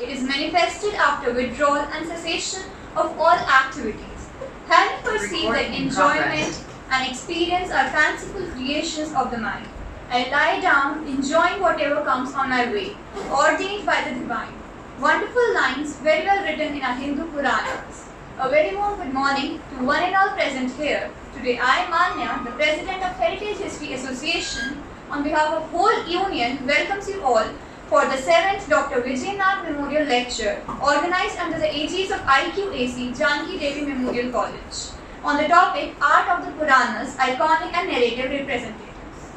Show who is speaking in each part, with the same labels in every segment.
Speaker 1: It is manifested after withdrawal and cessation of all activities. Having perceived that enjoyment and experience are fanciful creations of the mind, I lie down, enjoying whatever comes on my way, ordained by the divine. Wonderful lines, very well written in our Hindu Puranas. A very warm good morning to one and all present here. Today I, Manya, the President of Heritage History Association, on behalf of whole Union, welcomes you all for the 7th Dr. Vijay Memorial Lecture, organized under the aegis of IQAC, Janki Devi Memorial College, on the topic Art of the Puranas, Iconic and Narrative Representatives.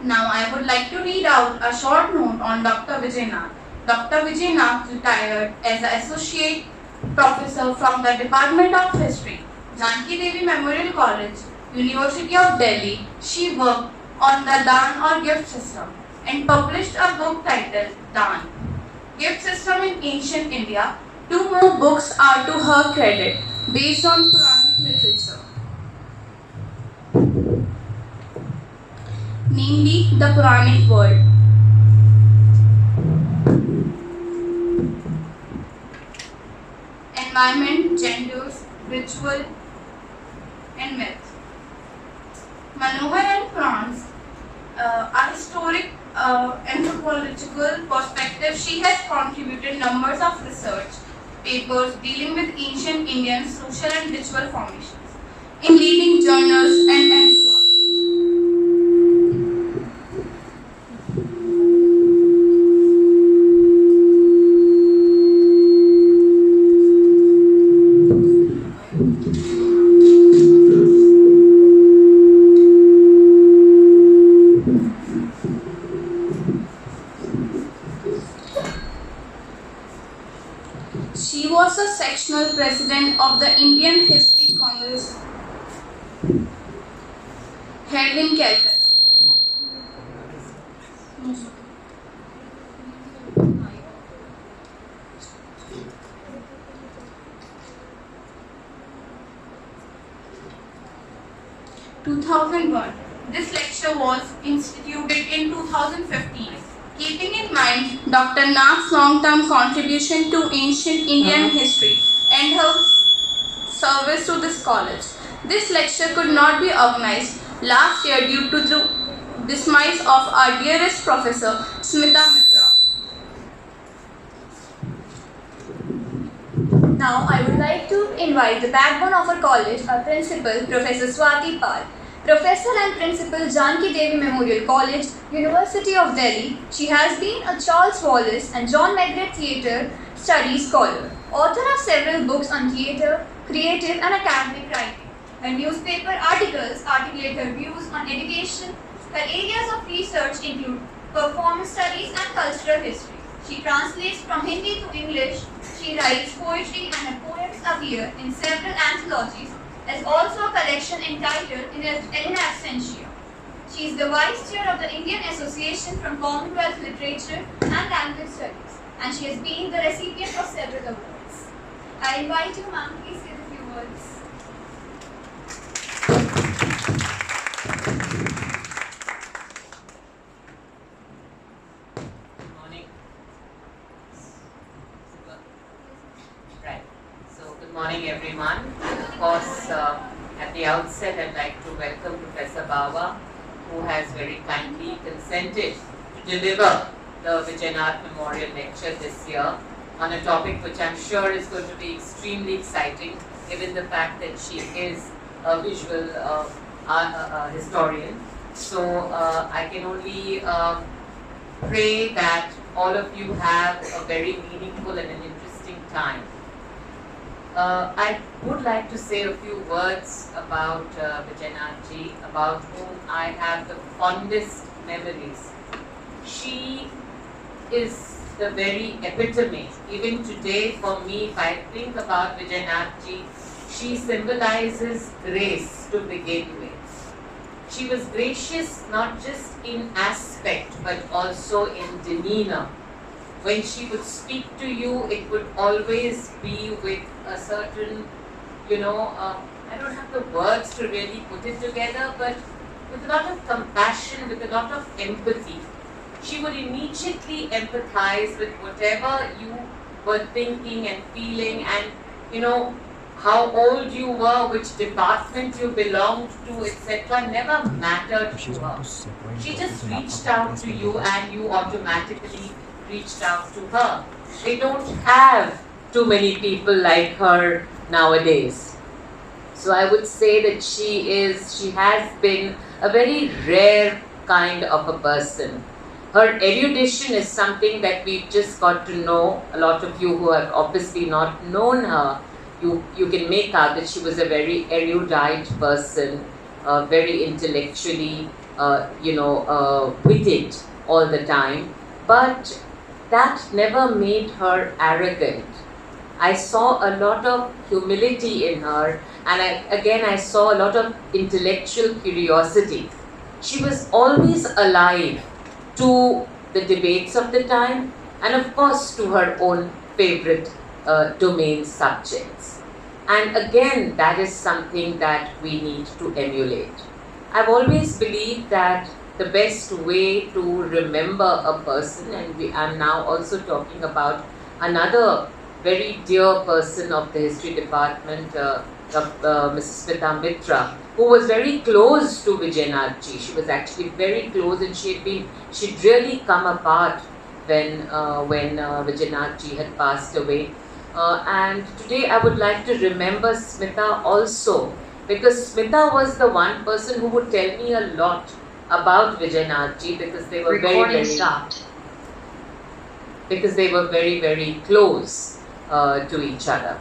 Speaker 2: Now I would like to read out a short note on Dr. Vijay Nath. Dr. Vijay Nath retired as an Associate Professor from the Department of History, Janki Devi Memorial College, University of Delhi. She worked on the Daan or gift system and published a book titled Daan, Gift System in Ancient India. 2 more books are to her credit based on Puranic literature, namely the Puranic world. Environment, genders, ritual and myth. Manohar and France are historic anthropological perspective. She has contributed numbers of research papers dealing with ancient Indian social and ritual formations in leading journals and anthologies. She was a sectional president of the Indian History Congress held in Calcutta. 2001. This lecture was instituted in 2015. Keeping in mind Dr. Nath's long-term contribution to ancient Indian history and her service to this college, this lecture could not be organized last year due to the demise of our dearest Professor Smita Mitra.
Speaker 1: Now I would like to invite the backbone of our college, our principal, Professor Swati Pal. Professor and Principal, Janki Devi Memorial College, University of Delhi. She has been a Charles Wallace and John Magnet Theatre Studies Scholar, author of several books on theatre, creative and academic writing. Her newspaper articles articulate her views on education. Her areas of research include performance studies and cultural history. She translates from Hindi to English. She writes poetry and her poems appear in several anthologies, as also a collection entitled In Absentia. She is the Vice Chair of the Indian Association from Commonwealth Literature and Language Studies, and she has been the recipient of several awards. I invite you, ma'am, please say a few words.
Speaker 3: Good morning. Right. So, good morning, everyone. Of course, at the outset, I'd like to welcome Professor Bawa, who has very kindly consented to deliver the Vijay Memorial Lecture this year on a topic which I'm sure is going to be extremely exciting, given the fact that she is a visual historian. So I can only pray that all of you have a very meaningful and an interesting time. I would like to say a few words about Vijay ji, about whom I have the fondest memories. She is the very epitome, even today for me, if I think about Vijay ji, she symbolizes grace to begin with. She was gracious not just in aspect but also in demeanor. When she would speak to you, it would always be with a certain, I don't have the words to really put it together, but with a lot of compassion, with a lot of empathy. she would immediately empathize with whatever you were thinking and feeling, and how old you were, which department you belonged to, etc. never mattered to her. She just reached out to you and you automatically reached out to her. They don't have too many people like her nowadays. So I would say that she has been a very rare kind of a person. Her erudition is something that we've just got to know. A lot of you who have obviously not known her, you can make out that she was a very erudite person, very intellectually, witted all the time. But that never made her arrogant. I saw a lot of humility in her, and I saw a lot of intellectual curiosity. She was always alive to the debates of the time, and of course to her own favorite domain subjects. And again, that is something that we need to emulate. I've always believed that the best way to remember a person, and I'm now also talking about another very dear person of the history department, Mrs. Smita Mitra, who was very close to Vijayanathji. She was actually very close, and she'd really come apart when Vijayanathji had passed away. And today I would like to remember Smita also, because Smita was the one person who would tell me a lot about Vijayanathji, because they were very, very close to each other.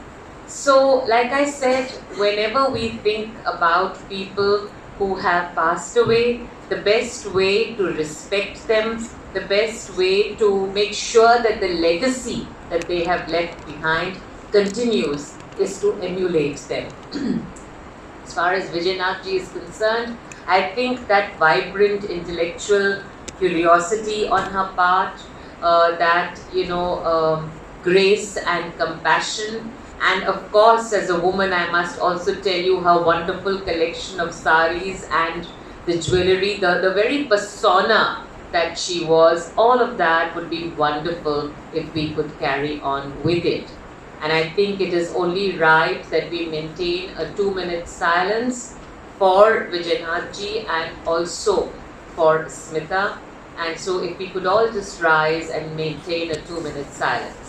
Speaker 3: So, like I said, whenever we think about people who have passed away, the best way to respect them, the best way to make sure that the legacy that they have left behind continues is to emulate them. As far as Vijayanathji is concerned, I think that vibrant intellectual curiosity on her part, grace and compassion, and of course, as a woman, I must also tell you her wonderful collection of saris and the jewellery, the very persona that she was. All of that would be wonderful if we could carry on with it. And I think it is only right that we maintain a 2-minute silence for Vijayanathji and also for Smita. And so if we could all just rise and maintain a 2-minute silence.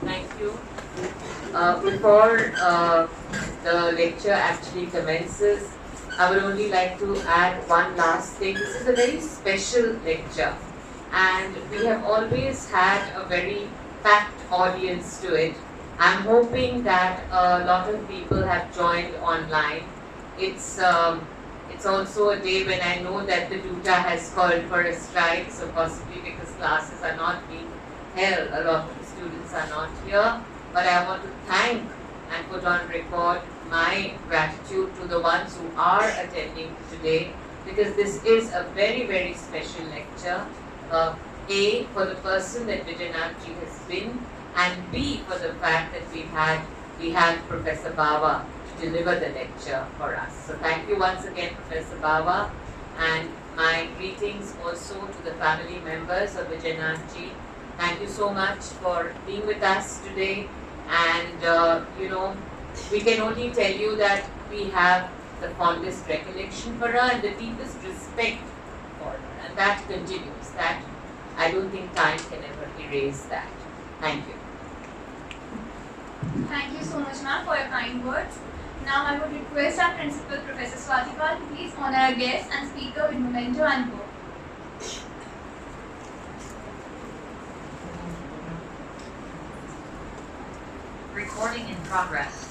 Speaker 3: Thank you. Before the lecture actually commences, I would only like to add one last thing. This is a very special lecture, and we have always had a very packed audience to it. I'm hoping that a lot of people have joined online. It's It's also a day when I know that the tutor has called for a strike, so possibly because classes are not being held, a lot of the students are not here. But I want to thank and put on record my gratitude to the ones who are attending today, because this is a very, very special lecture. A, for the person that Vijay Nath ji has been, and B, for the fact that we have Professor Bawa to deliver the lecture for us. So thank you once again, Professor Bawa, and my greetings also to the family members of Vijay Nath ji. Thank you so much for being with us today, and we can only tell you that we have the fondest recollection for her and the deepest respect for her, and that continues. That I don't think time can ever erase that. Thank you.
Speaker 1: Thank you so much, ma'am, for your kind words. Now I would request our principal, Professor Swati Pal, to please honor our guest and speaker with memento and book.
Speaker 4: Recording in progress.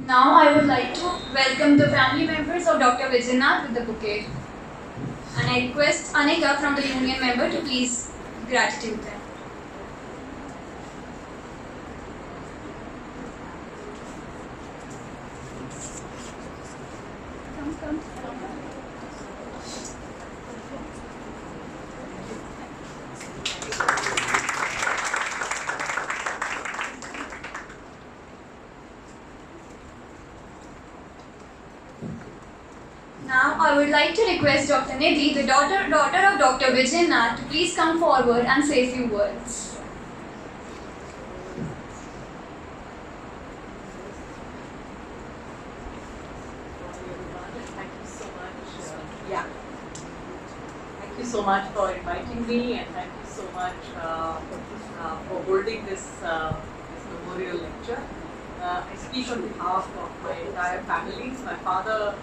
Speaker 1: Now I would like to welcome the family members of Dr. Vijay Nath with the bouquet. And I request Anika from the union member to please gratitude them. Come. Now I would like to request Dr. Nidhi, the daughter of Dr. Vijay Nath, to please come forward and say a few words.
Speaker 5: Thank you so much. Thank you so much for inviting me, and thank you so much for holding this memorial lecture. I speak on behalf of my entire family. My father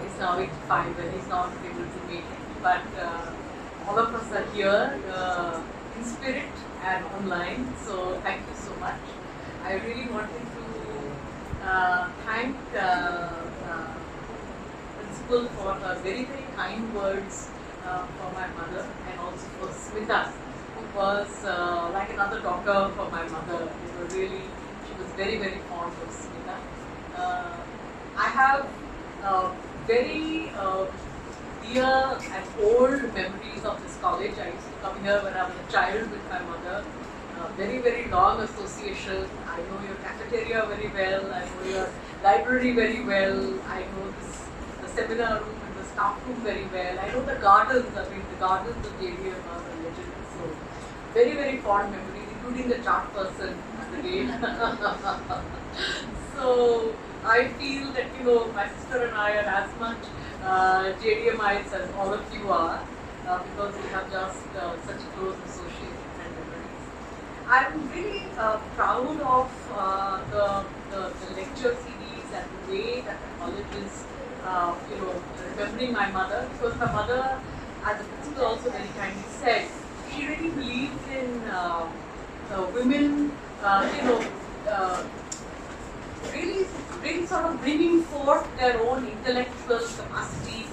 Speaker 5: is now 85 and he's not able to make it, but all of us are here in spirit and online. So thank you so much. I really wanted to thank principal for her very, very kind words for my mother, and also for Smita, who was like another daughter for my mother. She was very, very fond of Smita. I have very dear and old memories of this college. I used to come here when I was a child with my mother. Very, very long association. I know your cafeteria very well. I know your library very well. I know the seminar room and the staff room very well. I know the gardens. The gardens of Devi are a legend. So, very, very fond memories, including the chart person at the gate. So, I feel that my sister and I are as much JDMites as all of you are, because we have just such close association and memories. I'm really proud of the lecture series and the way that the college is, remembering my mother, because my mother, as the principal also very kindly said, she really believes in women, really sort of bringing forth their own intellectual capacity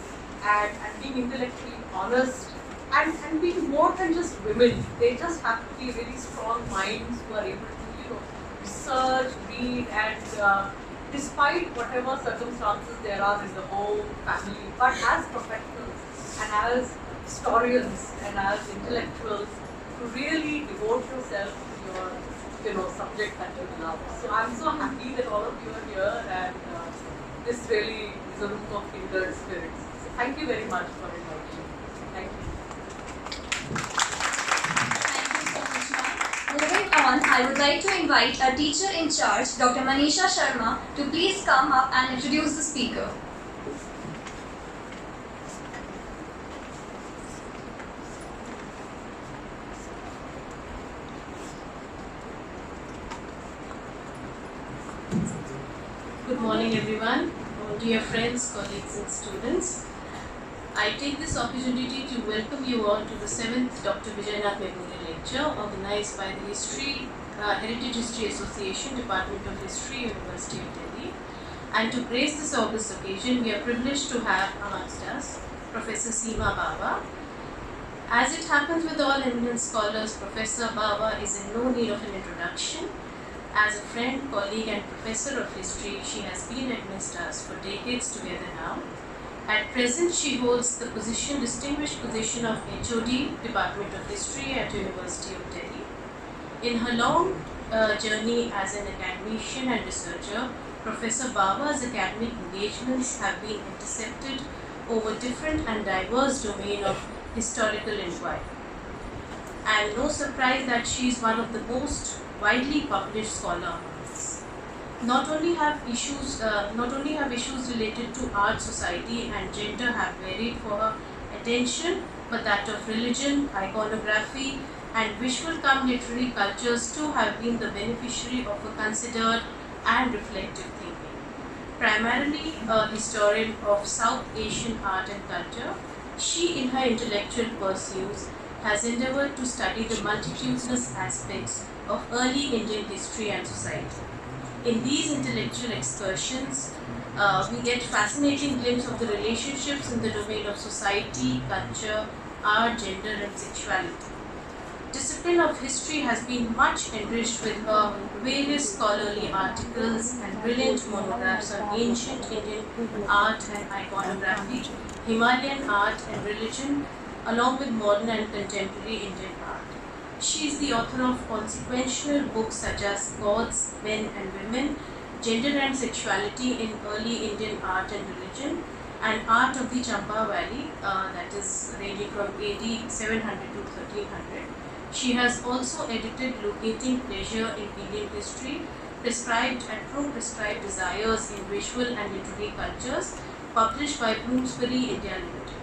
Speaker 5: and being intellectually honest and being more than just women. They just have to be really strong minds who are able to, research, read, and despite whatever circumstances there are in the whole family, but as professionals and as historians and as intellectuals, to really devote yourself to your subject that you love. So I'm so happy that all of you are here, and this really is a room of kindred spirits. So Thank you very much for inviting me. Thank you.
Speaker 1: Thank you so much, ma'am. Moving on, I would like to invite a teacher in charge, Dr. Manisha Sharma, to please come up and introduce the speaker.
Speaker 6: Good morning everyone, dear friends, colleagues and students. I take this opportunity to welcome you all to the 7th Dr. Vijay Memorial Lecture organized by the Heritage History Association, Department of History, University of Delhi. And to grace this august occasion, we are privileged to have amongst us Professor Seema Bawa. As it happens with all eminent scholars, Professor Bawa is in no need of an introduction. As a friend, colleague and professor of history, she has been amidst us for decades together now. At present, she holds the distinguished position of HOD, Department of History at University of Delhi. In her long journey as an academician and researcher, Professor Bawa's academic engagements have been intercepted over different and diverse domain of historical inquiry. And no surprise that she is one of the most widely published scholar among us. Not only have issues related to art, society and gender have varied for her attention, but that of religion, iconography and visual literary cultures too have been the beneficiary of a considered and reflective thinking. Primarily a historian of South Asian art and culture, she in her intellectual pursuits has endeavored to study the multitudinous aspects of early Indian history and society. In these intellectual excursions, we get fascinating glimpse of the relationships in the domain of society, culture, art, gender and sexuality. Discipline of history has been much enriched with her various scholarly articles and brilliant monographs on ancient Indian art and iconography, Himalayan art and religion, along with modern and contemporary Indian art. She is the author of consequential books such as Gods, Men and Women, Gender and Sexuality in Early Indian Art and Religion, and Art of the Champa Valley, that is ranging from AD 700 to 1300. She has also edited Locating Pleasure in Indian History, Prescribed and Pro-Prescribed Desires in Visual and Literary Cultures, published by Bloomsbury India Limited.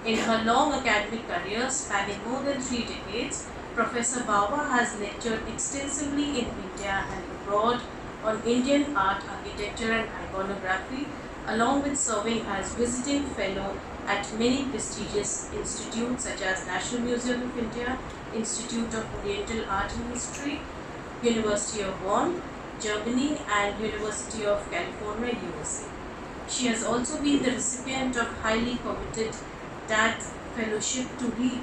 Speaker 6: In her long academic career spanning more than 3 decades, Professor Bawa has lectured extensively in India and abroad on Indian art, architecture and iconography, along with serving as visiting fellow at many prestigious institutes such as National Museum of India, Institute of Oriental Art and History, University of Bonn, Germany and University of California, USA. She has also been the recipient of highly coveted DAT Fellowship to read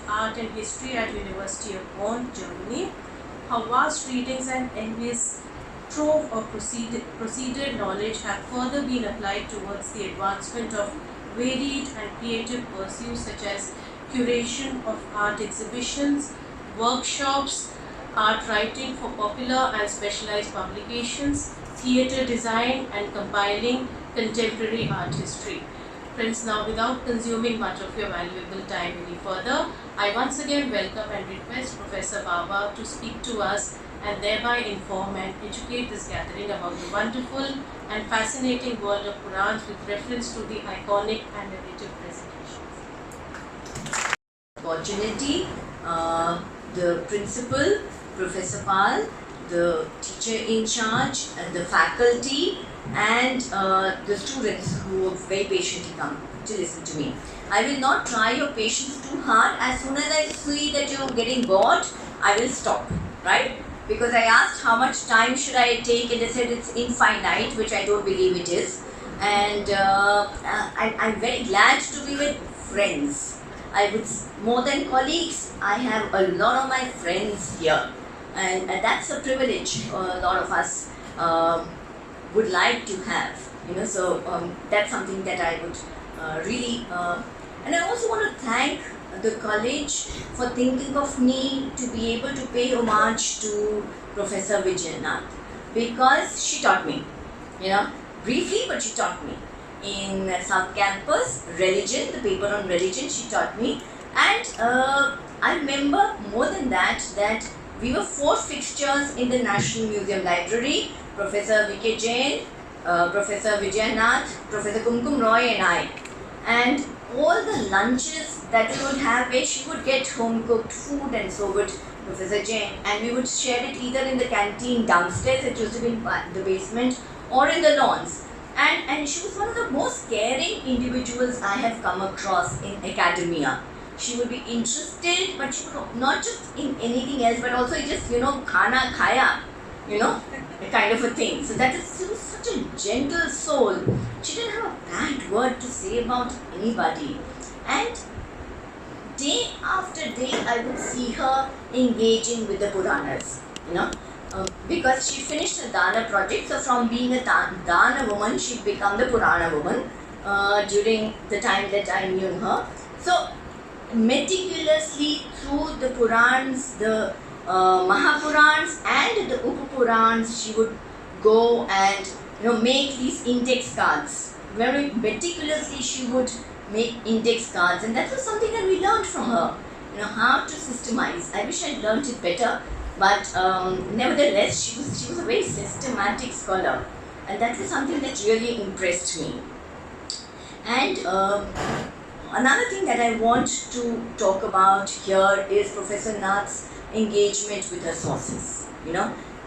Speaker 6: art and history at University of Bonn, Germany. Her vast readings and envious trove of procedure knowledge have further been applied towards the advancement of varied and creative pursuits such as curation of art exhibitions, workshops, art writing for popular and specialized publications, theatre design and compiling contemporary art history. Friends, now without consuming much of your valuable time any further, I once again welcome and request Professor Bawa to speak to us and thereby inform and educate this gathering about the wonderful and fascinating world of Puranas with reference to the iconic and narrative presentations.
Speaker 7: Opportunity, the principal, Professor Pal, the teacher in charge, and the faculty, and the students who have very patiently come to listen to me. I will not try your patience too hard. As soon as I see that you're getting bored, I will stop, right? Because I asked how much time should I take and they said it's infinite, which I don't believe it is. And I'm very glad to be with friends. More than colleagues, I have a lot of my friends here. And that's a privilege a lot of us would like to have, so that's something that I would really, and I also want to thank the college for thinking of me to be able to pay homage to Professor Vijay Nath, because she taught me, briefly, but she taught me. in South Campus, religion, the paper on religion she taught me. And I remember more than that, that we were 4 fixtures in the National Museum Library, Professor Vijay, Professor Vijay, Nath, Professor Kumkum Roy and I. And all the lunches that we would have, where she would get home cooked food and so would Professor Jain, and we would share it either in the canteen downstairs, it used to be in the basement, or in the lawns. And she was one of the most caring individuals I have come across in academia. She would be interested, but she would not just in anything else, but also just, khana khaya, kind of a thing. So that is, she was such a gentle soul. She didn't have a bad word to say about anybody. And day after day, I would see her engaging with the Puranas, because she finished a Dana project. So from being a Dana woman, she'd become the Purana woman during the time that I knew her. So meticulously through the Purans, the Mahapurans and the Upapurans, she would go and make these index cards. Very meticulously she would make index cards, and that was something that we learned from her. How to systemize. I wish I'd learned it better, but nevertheless, she was a very systematic scholar, and that was something that really impressed me. And another thing that I want to talk about here is Professor Nath's engagement with her sources.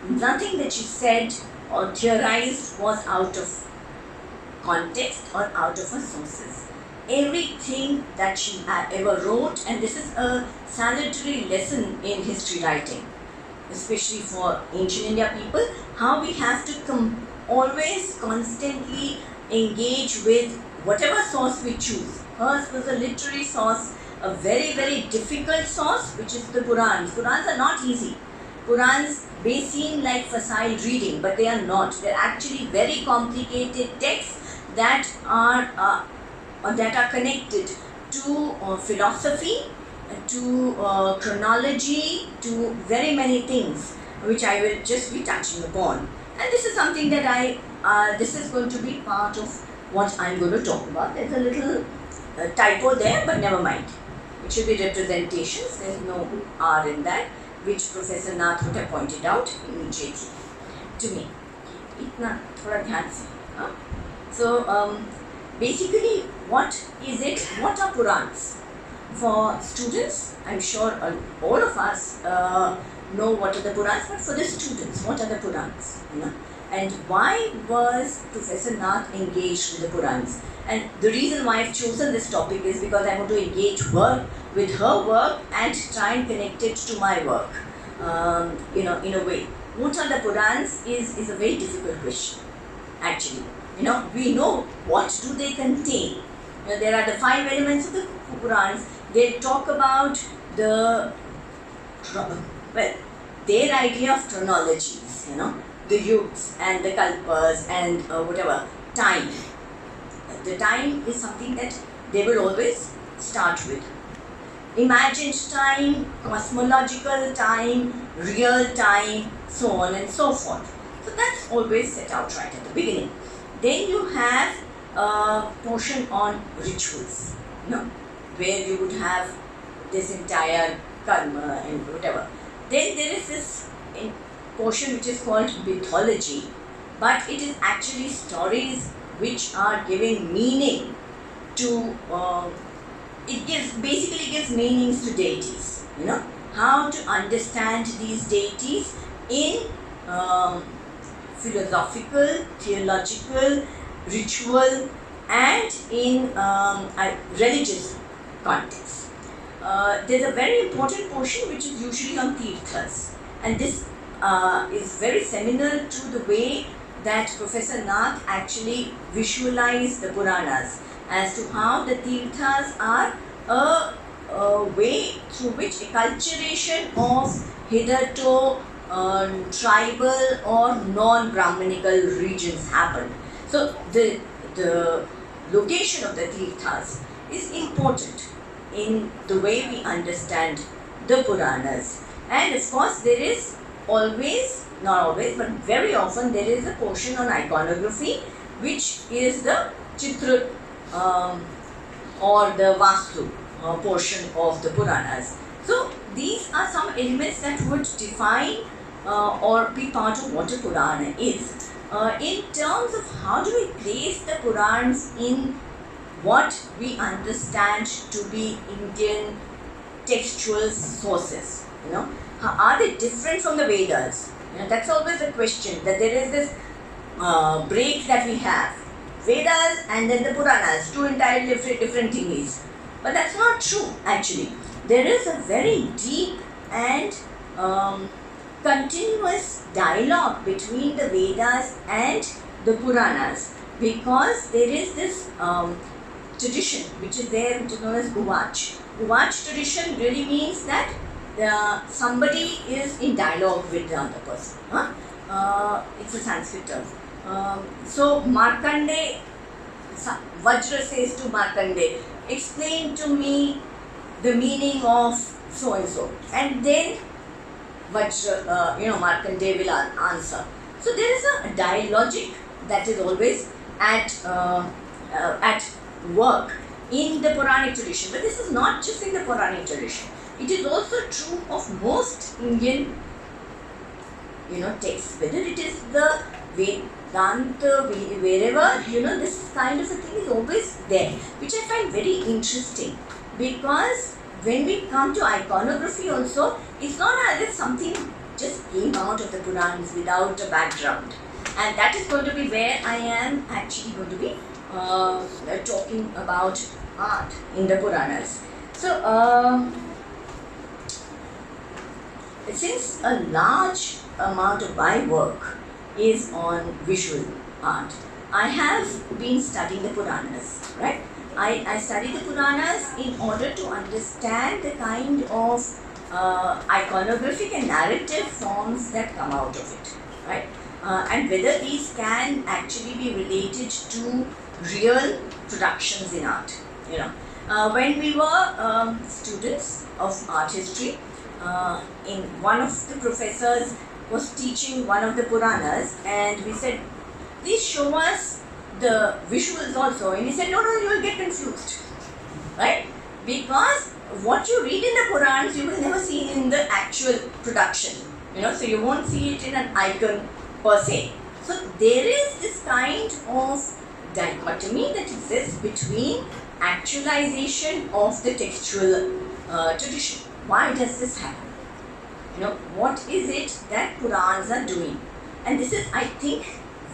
Speaker 7: Nothing that she said or theorized was out of context or out of her sources. Everything that she ever wrote, and this is a salutary lesson in history writing, especially for ancient India people, how we have to always constantly engage with whatever source we choose. Hers was a literary source, a very, very difficult source, which is the Purans. Purans are not easy. Purans may seem like facile reading, but they are not. They are actually very complicated texts that are connected to philosophy, to chronology, to very many things, which I will just be touching upon. And this is something that this is going to be part of what I'm going to talk about. There's a little typo there, but never mind. It should be representations. There's no R in that, which Professor Nath would have pointed out immediately to me. Itna thoda dhyan se. So basically, what is it? What are Purans? For students, I'm sure all of us know what are the Purans, but for the students, what are the Purans? And why was Professor Nath engaged with the Purans? And the reason why I've chosen this topic is because I want to engage with her work and try and connect it to my work, in a way. What are the Purans is a very difficult question, actually. We know what do they contain. There are the 5 elements of the Purans. They talk about their idea of chronologies, the yugs and the kalpas and whatever, time. The time is something that they will always start with. Imagined time, cosmological time, real time, so on and so forth. So that's always set out right at the beginning. Then you have a portion on rituals, where you would have this entire karma and whatever. Then there is this portion which is called mythology, but it is actually stories which are giving meaning to, basically gives meanings to deities, how to understand these deities in philosophical, theological, ritual and in religious context. There's a very important portion which is usually on tirthas, and this is very similar to the way that Professor Nath actually visualized the Puranas, as to how the tirthas are a way through which acculturation of hitherto tribal or non-Brahmanical regions happen. So the location of the tirthas is important in the way we understand the Puranas. And of course there is always, not always, but very often there is a portion on iconography which is the Chitra or the Vastu portion of the Puranas. So these are some elements that would define or be part of what a Purana is. In terms of how do we place the Purans in what we understand to be Indian textual sources, are they different from the Vedas? That's always a question, that there is this break that we have, Vedas and then the Puranas, two entirely different things. But that's not true actually. There is a very deep and continuous dialogue between the Vedas and the Puranas, because there is this tradition which is there, which is known as Uvach. Uvach tradition really means that somebody is in dialogue with the other person. It's a Sanskrit term. So Markande, Vajra says to Markande, explain to me the meaning of so and so, and then Vajra, Markande will answer. So there is a dialogic that is always at work in the Puranic tradition. But this is not just in the Puranic tradition. It is also true of most Indian, texts. Whether it is the Vedanta, wherever, this kind of a thing is always there, which I find very interesting, because when we come to iconography also, it's not as if something just came out of the Puranas without a background. And that is going to be where I am actually going to be talking about art in the Puranas. So, since a large amount of my work is on visual art, I have been studying the Puranas, right? I study the Puranas in order to understand the kind of iconographic and narrative forms that come out of it, right? And whether these can actually be related to real productions in art. When we were students of art history, in one of the professors was teaching one of the Puranas, and we said, please show us the visuals also. And he said, no, you will get confused, right? Because what you read in the Purans, you will never see in the actual production, so you won't see it in an icon per se. So there is this kind of dichotomy that exists between actualization of the textual tradition. Why does this happen? What is it that Purans are doing? And this is, I think,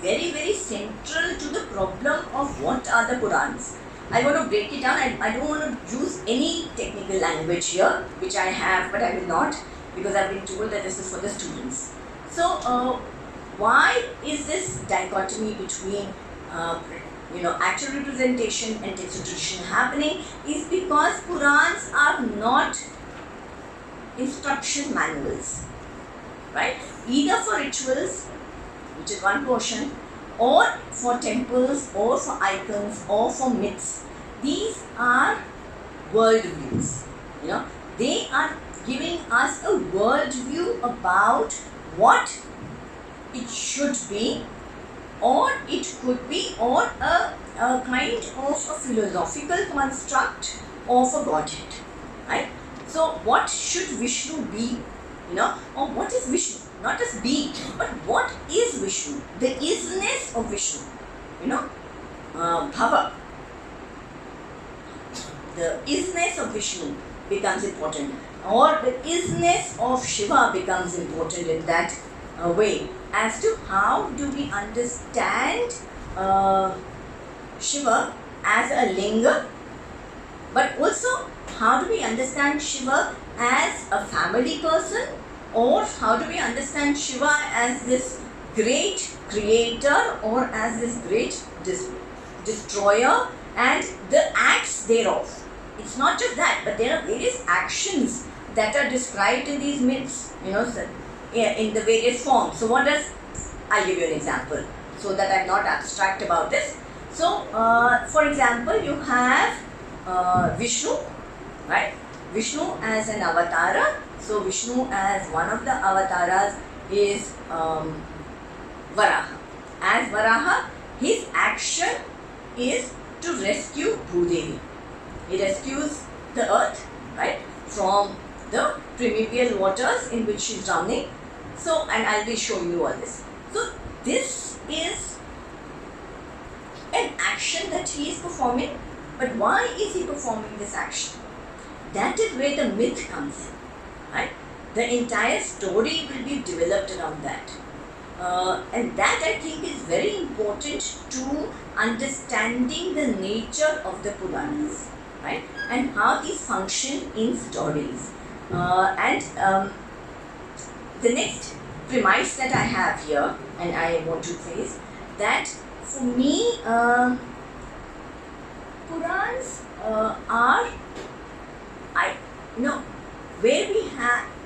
Speaker 7: very, very central to the problem of what are the Purans. I want to break it down. I don't want to use any technical language here, which I have, but I will not, because I've been told that this is for the students. So, why is this dichotomy between actual representation and textual tradition happening? Is because Purans are not instruction manuals, right? Either for rituals, which is one portion, or for temples, or for icons, or for myths. These are worldviews. They are giving us a worldview about what it should be, or it could be, or a kind of a philosophical construct of a godhead, right? So what should Vishnu be, or what is Vishnu? Not just be, but what is Vishnu? The isness of Vishnu, Bhava. The isness of Vishnu becomes important, or the isness of Shiva becomes important in that way, as to how do we understand Shiva as a linga, but also how do we understand Shiva as a family person, or how do we understand Shiva as this great creator, or as this great destroyer and the acts thereof. It's not just that, but there are various actions that are described in these myths, in the various forms. So I'll give you an example so that I'm not abstract about this. So, for example, you have Vishnu, right? Vishnu as an avatara. So Vishnu as one of the avatars is Varaha. As Varaha, his action is to rescue Bhudevi. He rescues the earth, right, from the primeval waters in which she is drowning. So, and I'll be showing you all this. So, this is an action that he is performing. But why is he performing this action? That is where the myth comes in, right? The entire story will be developed around that. And that, I think, is very important to understanding the nature of the Puranas, right? And how these function in stories. The next premise that I have here, and I want to place, that for me, Purans are,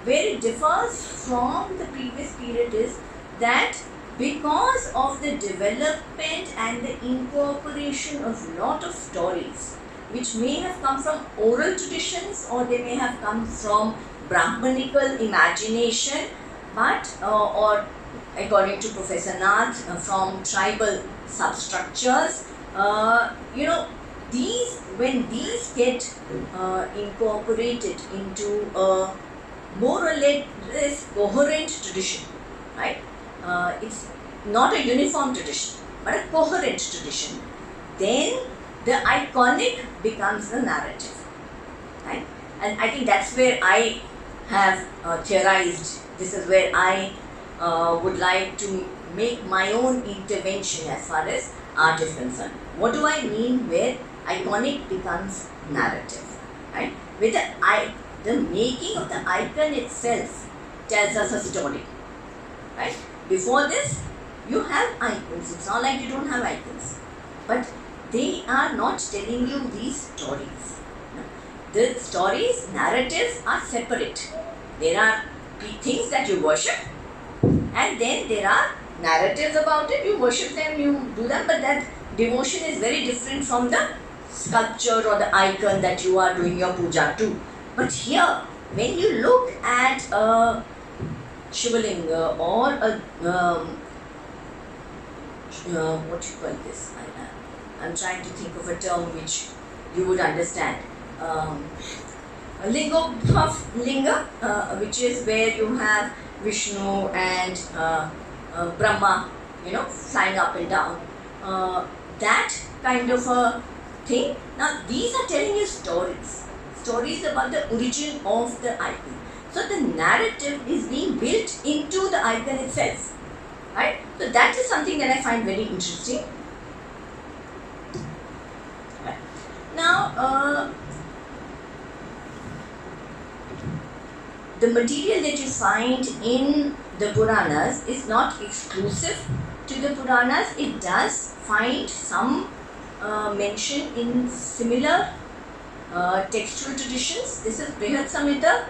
Speaker 7: where it differs from the previous period is that because of the development and the incorporation of lot of stories, which may have come from oral traditions or they may have come from Brahmanical imagination, but or according to Professor Nath, from tribal substructures, when these get incorporated into a more or less coherent tradition, right? It's not a uniform tradition, but a coherent tradition. Then the iconic becomes the narrative, right? And I think that's where I have theorized. This is where I would like to make my own intervention as far as art is concerned. What do I mean where iconic becomes narrative, right? With the making of the icon itself tells us a story, right? Before this, you have icons. It's not like you don't have icons, but they are not telling you these stories. The stories, narratives are separate. There are things that you worship, and then there are narratives about it. You worship them, you do them, but that devotion is very different from the sculpture or the icon that you are doing your puja to. But here, when you look at a Shivalinga or what you call this? I'm trying to think of a term which you would understand. A linga, which is where you have Vishnu and Brahma, flying up and down. That kind of a thing. Now, these are telling you stories about the origin of the icon. So, the narrative is being built into the icon itself, right? So, that is something that I find very interesting. Right. Now, the material that you find in the Puranas is not exclusive to the Puranas. It does find some mention in similar textual traditions. This is Brihad Samhita.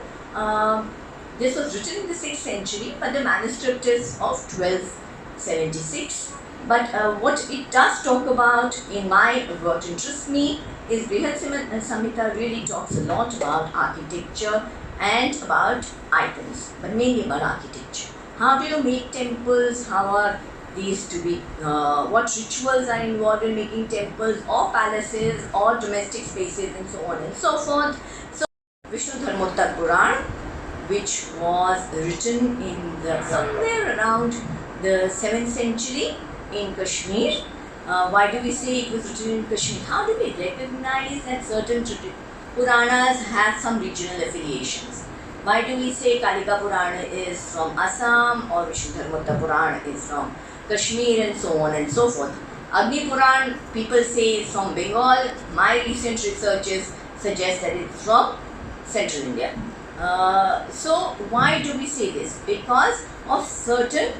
Speaker 7: This was written in the 6th century, but the manuscript is of 1276. But what it does talk about, what interests me, is Brihad Samhita really talks a lot about architecture and about icons, but mainly about architecture. How do you make temples? How are these to be? What rituals are involved in making temples or palaces or domestic spaces and so on and so forth. So, Vishnu Dharmottar Puran, which was written in somewhere around the 7th century in Kashmir. Why do we say it was written in Kashmir? How do we recognize that certain Puranas have some regional affiliations? Why do we say Kalika Purana is from Assam or Vishnu Dharmottar Purana is from Kashmir and so on and so forth? Agni Puran, people say is from Bengal. My recent researches suggest that it's from Central India. So why do we say this? Because of certain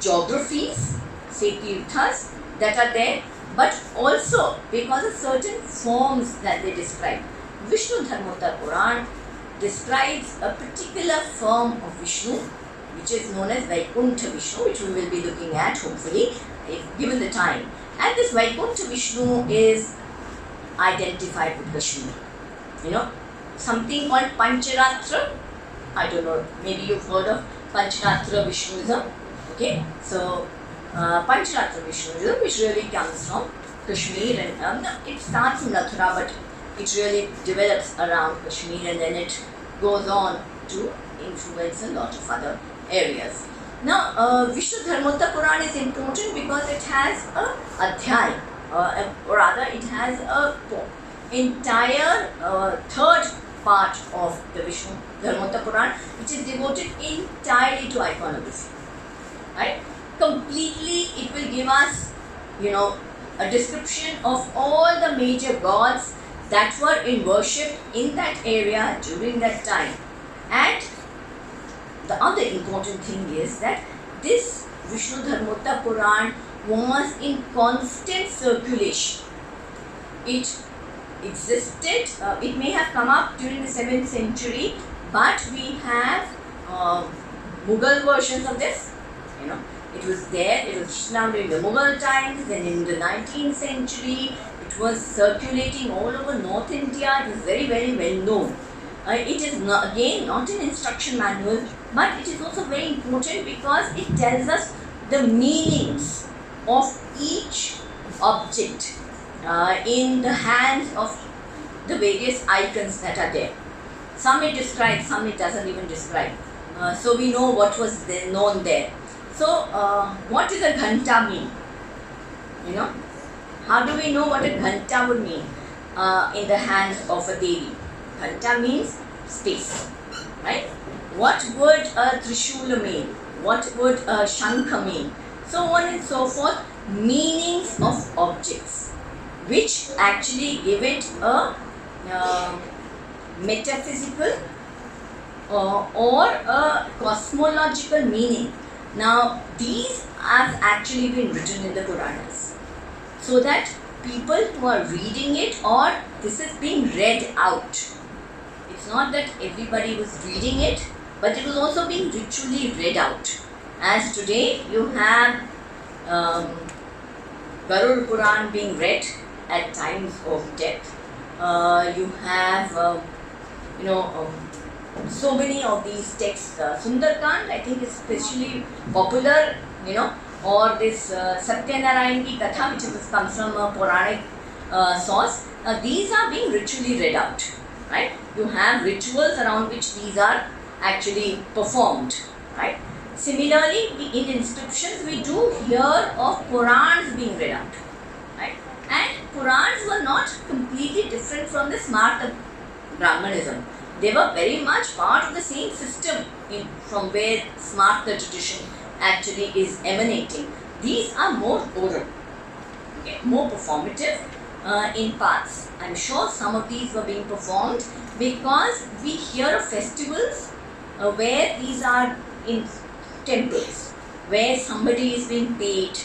Speaker 7: geographies, say tirthas, that are there, but also because of certain forms that they describe. Vishnu Dharmottar Puran describes a particular form of Vishnu, which is known as Vaikuntha Vishnu, which we will be looking at hopefully, if given the time. And this Vaikuntha Vishnu is identified with Kashmir. Something called Pancharatra. I don't know, maybe you've heard of Pancharatra Vishnuism. Okay, so Pancharatra Vishnuism, which really comes from Kashmir, and it starts in Mathura, but it really develops around Kashmir, and then it goes on to influence a lot of other areas. Now, Vishnu Dharmottara Purana is important because it has a adhyay, or rather, it has a entire third part of the Vishnu Dharmottara Purana, which is devoted entirely to iconography. Right? Completely, it will give us, a description of all the major gods that were in worship in that area during that time. And the other important thing is that this Vishnu Dharmottara Purana was in constant circulation. It existed, it may have come up during the 7th century, but we have Mughal versions of this. It was there, it was now during the Mughal times, then in the 19th century, it was circulating all over North India. It was very, very well known. It is not, again, not an instruction manual, but it is also very important because it tells us the meanings of each object in the hands of the various icons that are there. Some it describes, some it doesn't even describe. So we know what was known there. So what does a ghanta mean? How do we know what a ghanta would mean in the hands of a Devi? Ghanta means space, right? What would a trishula mean? What would a shankha mean? So on and so forth, meanings of objects, which actually give it a metaphysical or a cosmological meaning. Now, these have actually been written in the Puranas, so that people who are reading it, or this is being read out. It's not that everybody was reading it, but it was also being ritually read out. As today you have Garud Puran being read at times of death. You have, so many of these texts. Sundarkand, I think, is especially popular, or this Satyanarayan Ki Katha, which comes from a Puranic source. These are being ritually read out, right? You have rituals around which these are actually performed, right? Similarly, in inscriptions, we do hear of Purans being read out, right? And Purans were not completely different from the Smarta Brahmanism. They were very much part of the same system from where Smarta tradition actually is emanating. These are more oral, okay, more performative in parts. I'm sure some of these were being performed because we hear of festivals where these are in temples, where somebody is being paid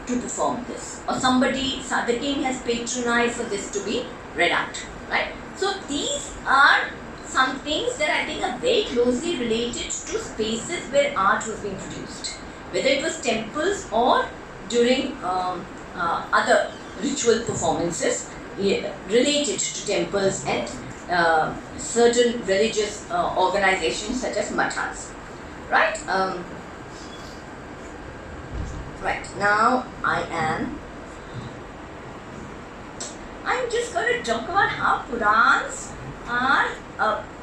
Speaker 7: to perform this, or the king has patronized for this to be read out, right? So these are some things that I think are very closely related to spaces where art was being produced, whether it was temples or during other ritual performances related to temples and certain religious organizations such as mathas, right? Right, now I'm just going to talk about how Purans are,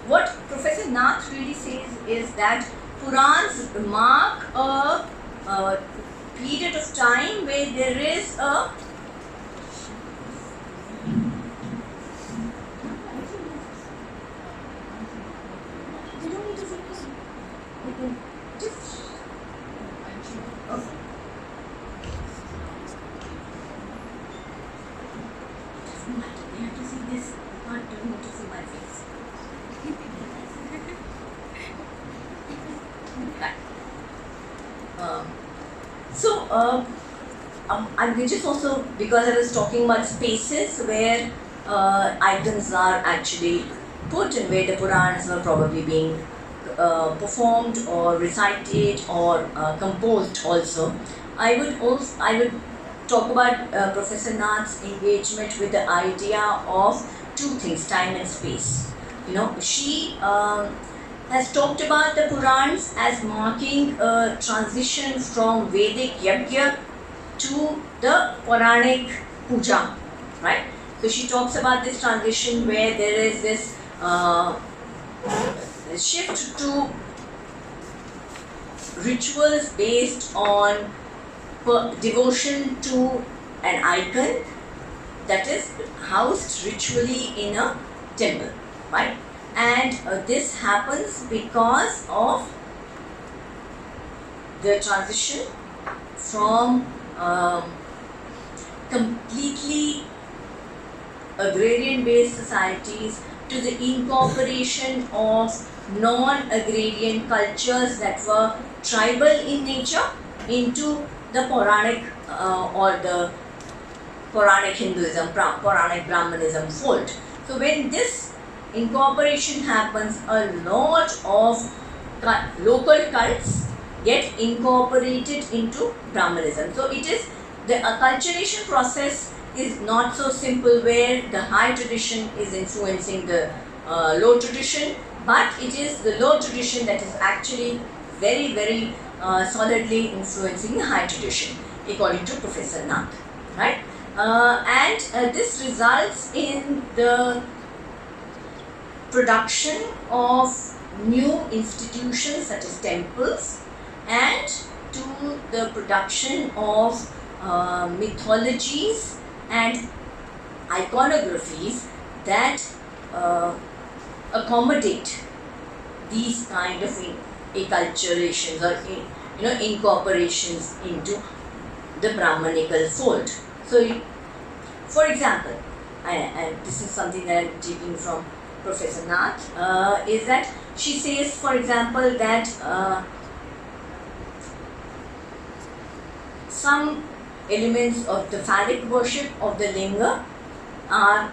Speaker 7: what Professor Nath really says is that Purans mark a period of time where there is a I'm just also, because I was talking about spaces where icons are actually put and where the Purans were probably being performed or recited or composed also. I would talk about Professor Nath's engagement with the idea of two things, time and space. She has talked about the Purans as marking a transition from Vedic Yajna to the Puranic Puja, right? So she talks about this transition where there is this shift to rituals based on devotion to an icon that is housed ritually in a temple, right? And this happens because of the transition from completely agrarian based societies to the incorporation of non-agrarian cultures that were tribal in nature into the Puranic or the Puranic Hinduism, Puranic Brahmanism fold. So when this incorporation happens, a lot of local cults get incorporated into Brahmanism. So it is the acculturation process is not so simple where the high tradition is influencing the low tradition, but it is the low tradition that is actually very, very solidly influencing the high tradition, according to Professor Nath, right? And this results in the production of new institutions such as temples and to the production of mythologies and iconographies that accommodate these kind of acculturations or incorporations into the Brahmanical fold. So, for example, and this is something that I am taking from Professor Nath, is that she says, for example, that some elements of the phallic worship of the linga are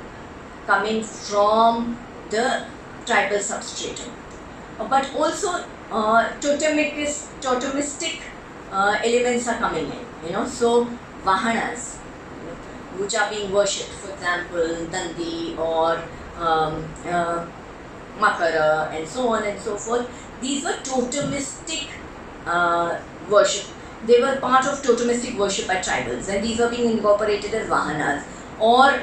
Speaker 7: coming from the tribal substratum, but also totemistic elements are coming in, so vahanas, which are being worshipped, for example, Dandi or Makara and so on and so forth. These were totemistic worship. They were part of totemistic worship by tribals, and these were being incorporated as vahanas, or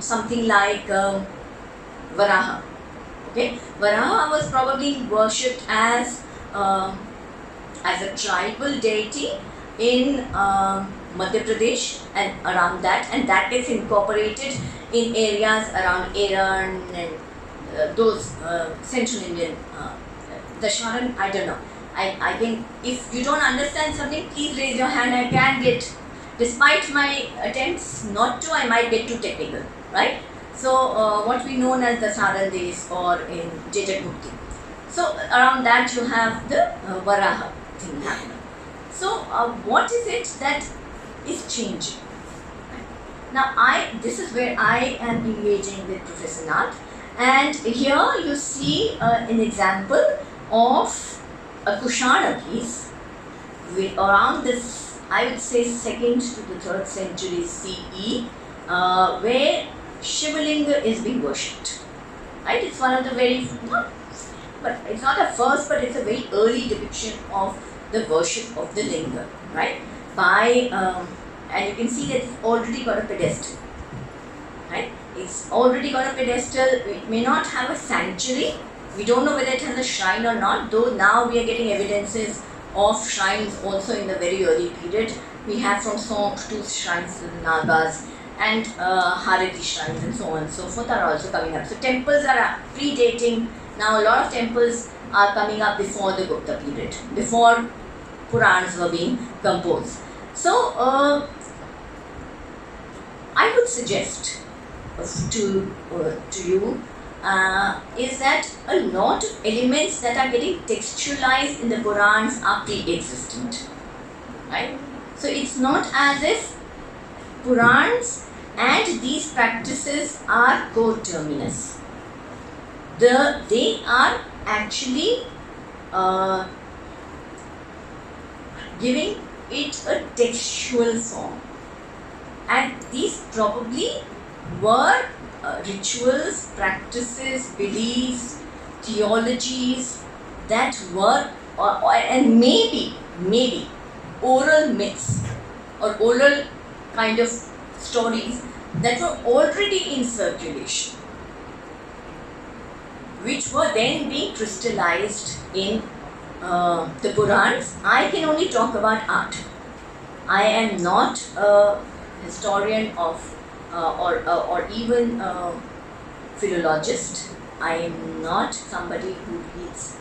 Speaker 7: something like Varaha. Okay, Varaha was probably worshipped as a tribal deity in Madhya Pradesh and around that, and that gets incorporated in areas around Iran and those Central Indian, Dasharan, I don't know. I think if you don't understand something, please raise your hand. I can get, despite my attempts not to, I might get too technical, right? So what we know as the Sarandis or in Jejak Mukti. So around that you have the Varaha thing happening. So what is it that is changing? Now this is where I am engaging with Professor Nath, and here you see an example of a Kushana piece around this, I would say, 2nd to the 3rd century CE, where Shivalinga is being worshipped. Right? It's one of the very, but it's not a first, but it's a very early depiction of the worship of the linga, right? And you can see that it's already got a pedestal, right? It's already got a pedestal. It may not have a sanctuary. We don't know whether it has a shrine or not, though now we are getting evidences of shrines also in the very early period. We have from Songkhtu shrines to the Nagas, and Harati shrines and so on and so forth are also coming up. So temples are predating. Now a lot of temples are coming up before the Gupta period, before Puranas were being composed. So I would suggest to you is that a lot of elements that are getting textualized in the Purans are pre-existent, right? So it's not as if Purans and these practices are coterminous. They are actually giving it a textual form, and these probably were rituals, practices, beliefs theologies that were, and maybe oral myths or oral kind of stories that were already in circulation, which were then being crystallized in the Puranas. I can only talk about art. I am not a historian of or even a philologist. I am not somebody who reads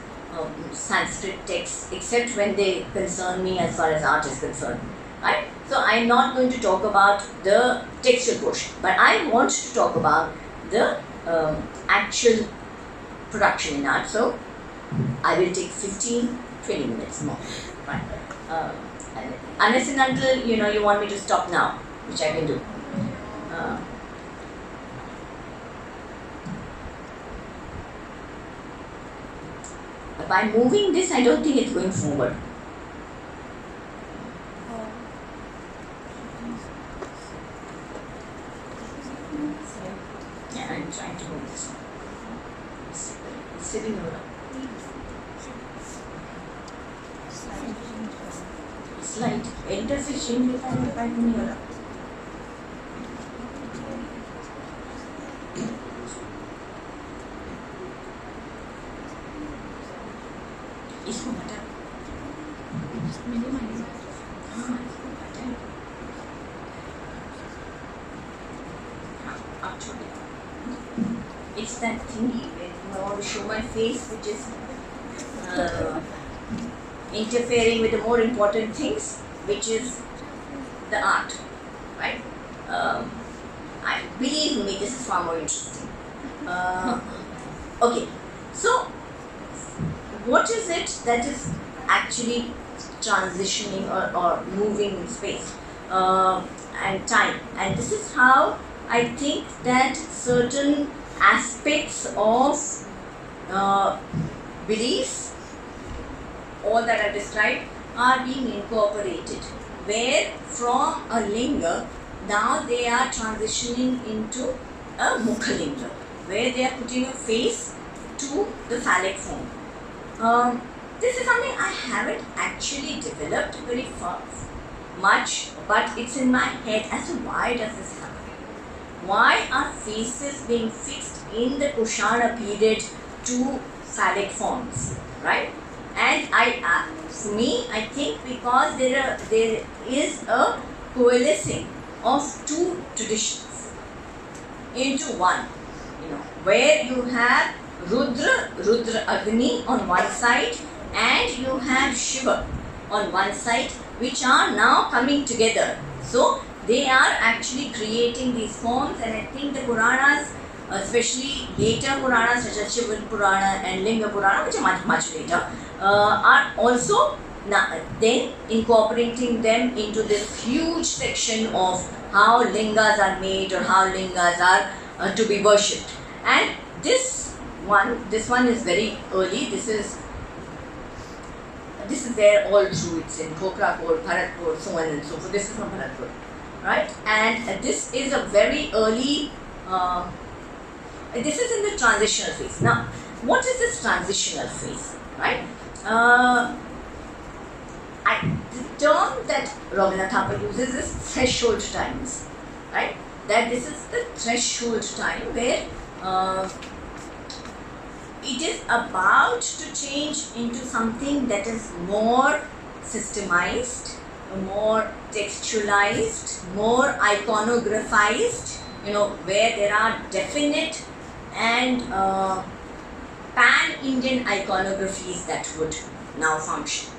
Speaker 7: Sanskrit texts except when they concern me as far as art is concerned. Right? So I am not going to talk about the textual portion, but I want to talk about the actual production in art. So I will take 15-20 minutes more. Right? Unless and until you want me to stop now, which I can do. By moving this, I don't think it's going forward. Yeah, I'm trying to move this one. It's sitting over. Slide. Enter से change होता है pipe नहीं हो रहा. इसको हटा. हाँ, इसको हटा. हाँ, अब छोड़ दे. It's that thingy where I want to show my face, which is interfering with the more important things, which is the art, right? I believe me, this is far more interesting. Okay, so what is it that is actually transitioning or moving in space and time? And this is how I think that certain aspects of beliefs, all that I described, are being incorporated, where from a linga now they are transitioning into a mukhalinga, where they are putting a face to the phallic form. This is something I haven't actually developed very much, but it's in my head as to why does this happen? Why are faces being fixed in the Kushana period to phallic forms, right? And for me, I think because there is a coalescing of two traditions into one, where you have Rudra Agni on one side and you have Shiva on one side, which are now coming together. So they are actually creating these forms, and I think the Puranas, especially later Puranas such as Shiva Purana and Linga Purana, which are much later, are also then incorporating them into this huge section of how lingas are made or how lingas are to be worshipped. And this one is very early. This is there all through. It's in Khokrakot, Bharatpur, so on and so forth. This is from Bharatpur, right? And this is a very early. This is in the transitional phase. Now, what is this transitional phase, right? The term that Rabindranath Tagore uses is threshold times, right? That this is the threshold time where it is about to change into something that is more systemized, more textualized, more iconographized, where there are definite and pan-Indian iconographies that would now function.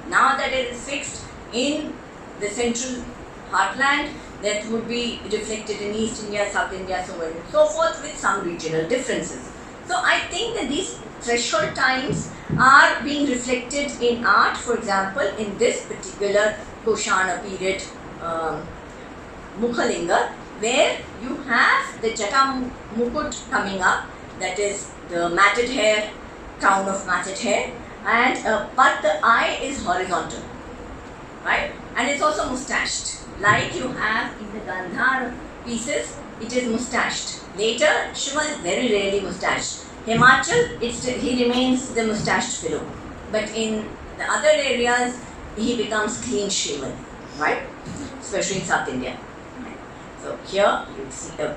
Speaker 7: Now that it is fixed in the central heartland, that would be reflected in East India, South India, so on and so forth, with some regional differences. So I think that these threshold times are being reflected in art. For example, in this particular Kushana period Mukhalinga, where you have the Jata Mukut coming up, that is the matted hair, crown of matted hair, and but the eye is horizontal, right? And it's also mustached, like you have in the Gandhar pieces. It is mustached. Later, Shiva is very rarely mustached. Himachal, he remains the mustached fellow, but in the other areas, he becomes clean shaven, right? Especially in South India. Right? So here you see a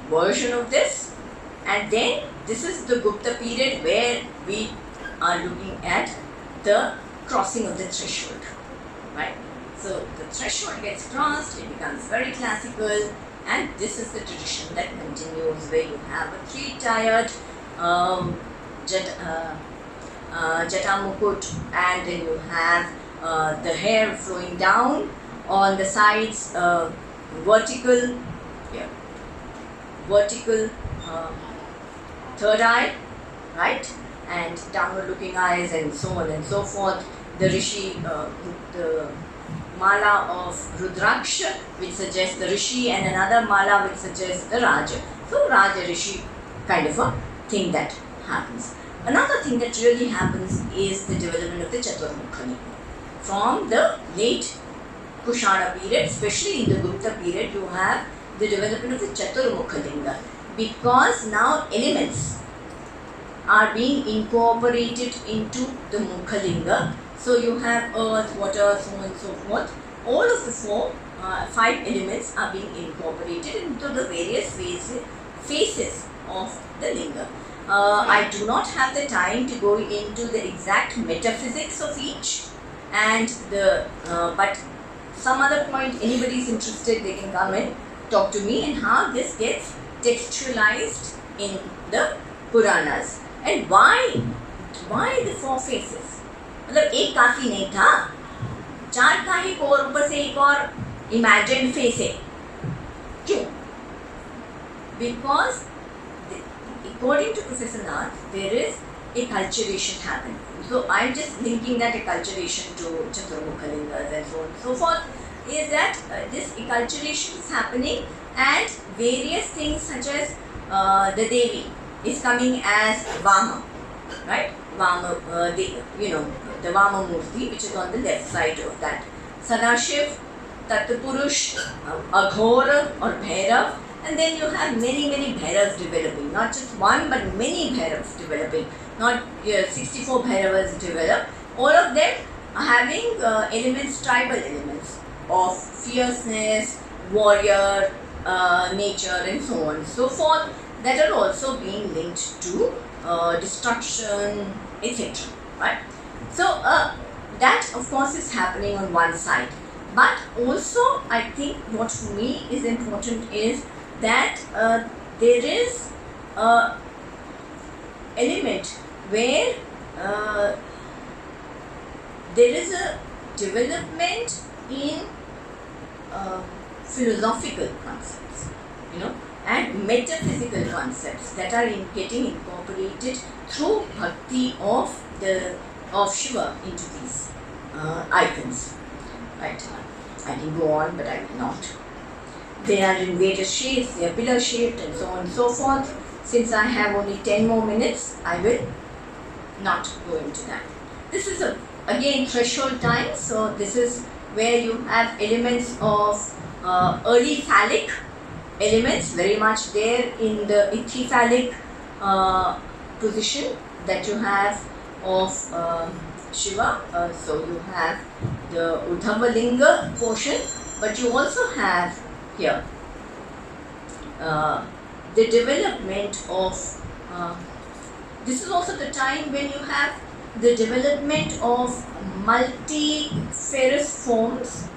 Speaker 7: version of this, and then this is the Gupta period where we are looking at the crossing of the threshold, right? So the threshold gets crossed, it becomes very classical, and this is the tradition that continues, where you have a three-tiered jata mukut, and then you have the hair flowing down on the sides, vertical third eye, right, and downward looking eyes, and so on and so forth. The rishi, the mala of Rudraksha, which suggests the rishi, and another mala which suggests the Raja. So Raja Rishi kind of a thing that happens. Another thing that really happens is the development of the Chaturmukha. From the late Kushana period, especially in the Gupta period, you have the development of the Chaturmukha Linga, because now elements are being incorporated into the Mukha Linga. So you have earth, water, so on and so forth. All of the five elements are being incorporated into the various faces of the Linga. I do not have the time to go into the exact metaphysics of each, and but some other point, anybody is interested, they can come and talk to me, and how this gets textualized in the Puranas, and why the four faces. मतलब एक काफी नहीं था, चार का ही और ऊपर से एक और imagined face है. क्यों? Because according to Professor Nath, there is a culturation happening. So I'm just linking that acculturation to Chaturmukha Lingas and so on and so forth, is that this acculturation is happening, and various things such as the Devi is coming as Vama, right? Vama, the Vama Murti, which is on the left side of that. Sadashiv, Tattapurush, Aghora or Bhairav, and then you have many Bhairavs developing, not just one but many Bhairavs developing, not 64 Bhairavas develop, all of them are having elements, tribal elements of fierceness, warrior, nature and so on and so forth, that are also being linked to destruction, etc. Right? So that of course is happening on one side, but also I think what for me is important is that there is a element where there is a development in philosophical concepts, and metaphysical concepts that are getting incorporated through bhakti of Shiva into these icons. Right? I can go on, but I will not. They are in various shapes, they are pillar shaped and so on and so forth. Since I have only 10 more minutes, I will not go into that. This is again threshold time, so this is where you have elements of early phallic elements very much there in the ichthyphallic position that you have of Shiva. So you have the Uddhava Linga portion, but you also have here the development of this is also the time when you have the development of multiferous forms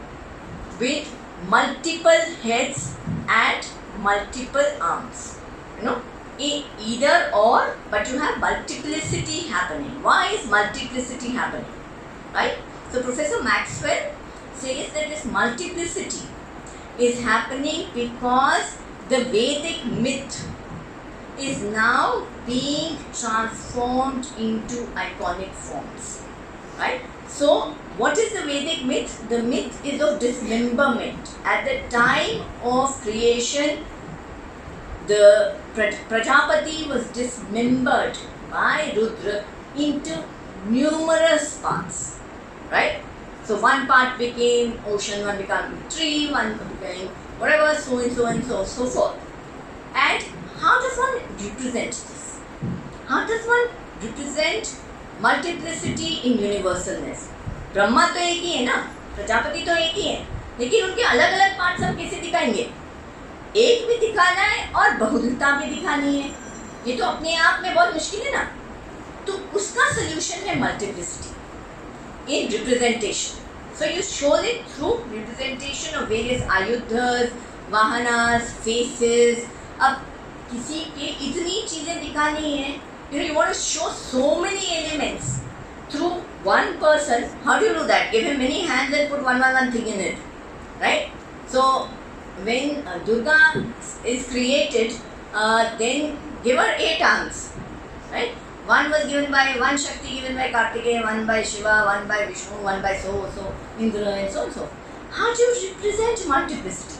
Speaker 7: with multiple heads and multiple arms. Either or, but you have multiplicity happening. Why is multiplicity happening? Right? So Professor Maxwell says that this multiplicity is happening because the Vedic myth is now being transformed into iconic forms. Right? So what is the Vedic myth? The myth is of dismemberment. At the time of creation, the Prajapati was dismembered by Rudra into numerous parts, right? So one part became ocean, one became tree, one became whatever, so and so and so forth. And how does one represent this? How does one represent multiplicity in universalness? Brahma तो एक ही है ना, प्रजापति तो एक ही है, लेकिन उनके अलग अलग पार्ट्स हम कैसे दिखाएंगे? एक भी दिखाना है और बहुलता भी दिखानी है, ये तो अपने आप में बहुत मुश्किल है ना. तो उसका सोल्यूशन है multiplicity in representation. So you show it through representation of various ayudhas, vahanas, faces. अब किसी के इतनी चीजें दिखानी है, you want to show so many elements through one person. How do you do that? Give him many hands and put one thing in it, right? So when Durga is created, then give her 8 arms, right? One was given by one Shakti, given by Kartikeya, one by Shiva, one by Vishnu, one by so Indra, and so and so. How do you represent multiplicity?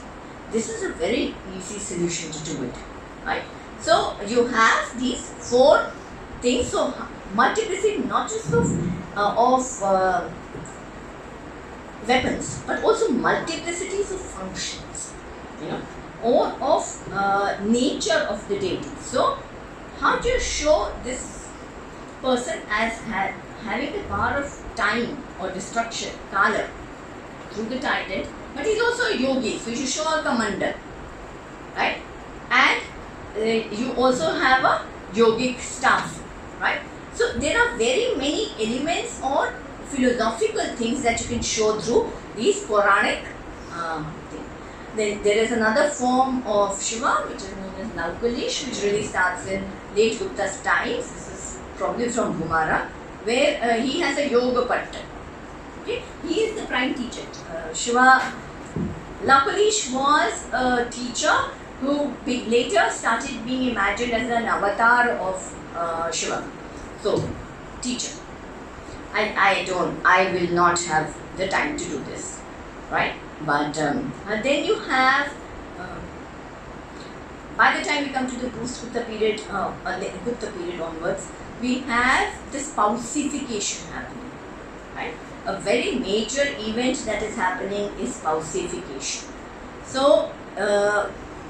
Speaker 7: This is a very easy solution to do it, right? So you have these 4 things. So multiplicity not just of weapons, but also multiplicities of functions, or of nature of the deity. So how do you show this person as having the power of time or destruction, kala, through the trident, but he's also a yogi, so you show a commander, right? And you also have a yogic staff, right? So there are very many elements or philosophical things that you can show through these Puranic things. Then there is another form of Shiva which is known as Naukalish, which really starts in late Gupta's times. This is probably from Bhumara, where he has a yoga patta. Okay? He is the prime teacher. Shiva Naukalish was a teacher who later started being imagined as an avatar of Shiva. So, teacher. I will not have the time to do this, right? But then you have, by the time we come to the post-Gupta period, Gupta period onwards, we have this pausification happening, right? A very major event that is happening is pausification. So,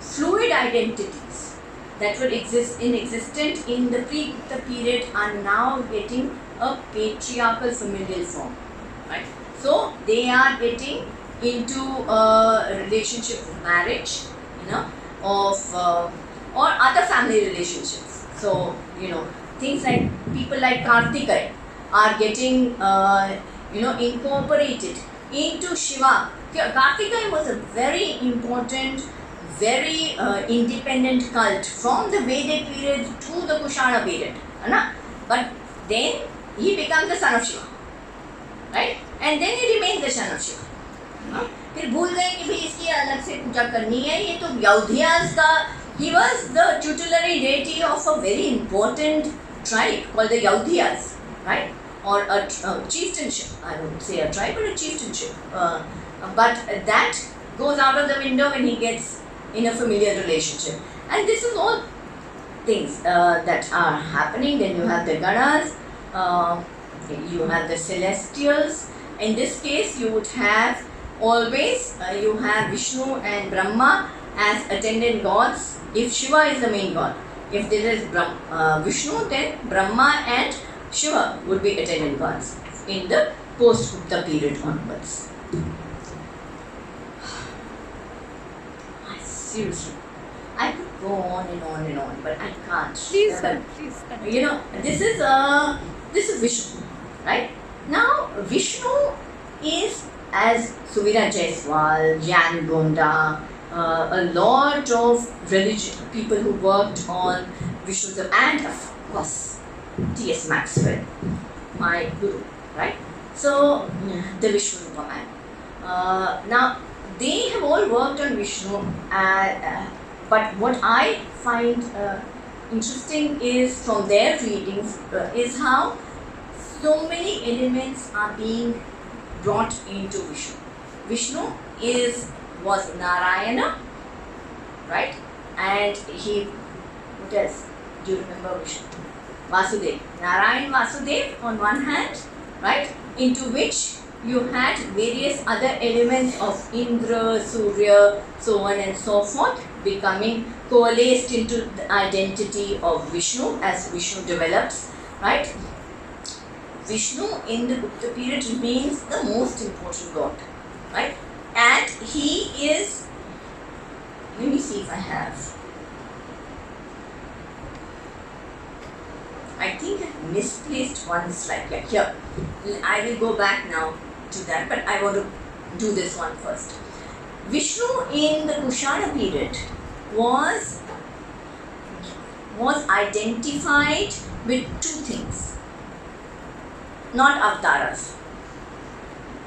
Speaker 7: fluid identities that were existent in the pre-Gupta period are now getting a patriarchal familial form, right? So they are getting into a relationship of marriage, of or other family relationships. So things like people like Kartikeya are getting incorporated into Shiva. Kartikeya was a very important, very independent cult from the Vedic period to the Kushana period, but then he becomes the son of Shiva, right? And then he remains the son of Shiva. फिर भूल गए कि भाई इसकी अलग से पूजा करनी है. ये तो Yaudhyas का, he was the tutelary deity of a very important tribe called the Yaudhyas, right? Or a chieftainship. I wouldn't say a tribe, but a chieftainship. But that goes out of the window when he gets in a familiar relationship. And this is all things that are happening. Then you have the Ganas, you have the celestials. In this case, you would have always, you have Vishnu and Brahma as attendant gods, if Shiva is the main god. If there is Vishnu, then Brahma and Shiva would be attendant gods in the post-Gupta period onwards. Seriously, I could go on and on and on, but I can't.
Speaker 1: Please continue.
Speaker 7: This is Vishnu, right? Now, Vishnu is, as Suvira Jaiswal, Jan Gonda, a lot of religious people who worked on Vishnu, and of course, T.S. Maxwell, my guru, right? So, the Vishnu woman. Now, they have all worked on Vishnu, but what I find interesting is from their readings is how so many elements are being brought into Vishnu. Vishnu was Narayana, right? And what else? Do you remember Vishnu? Vasudev. Narayan Vasudev on one hand, right? Into which you had various other elements of Indra, Surya, so on and so forth, becoming coalesced into the identity of Vishnu as Vishnu develops, right? Vishnu in the Gupta period remains the most important god, right? And he is, let me see if I have, I think I misplaced one slide, like here. I will go back now to that, but I want to do this one first. Vishnu in the Kushana period was identified with two things, not avatars.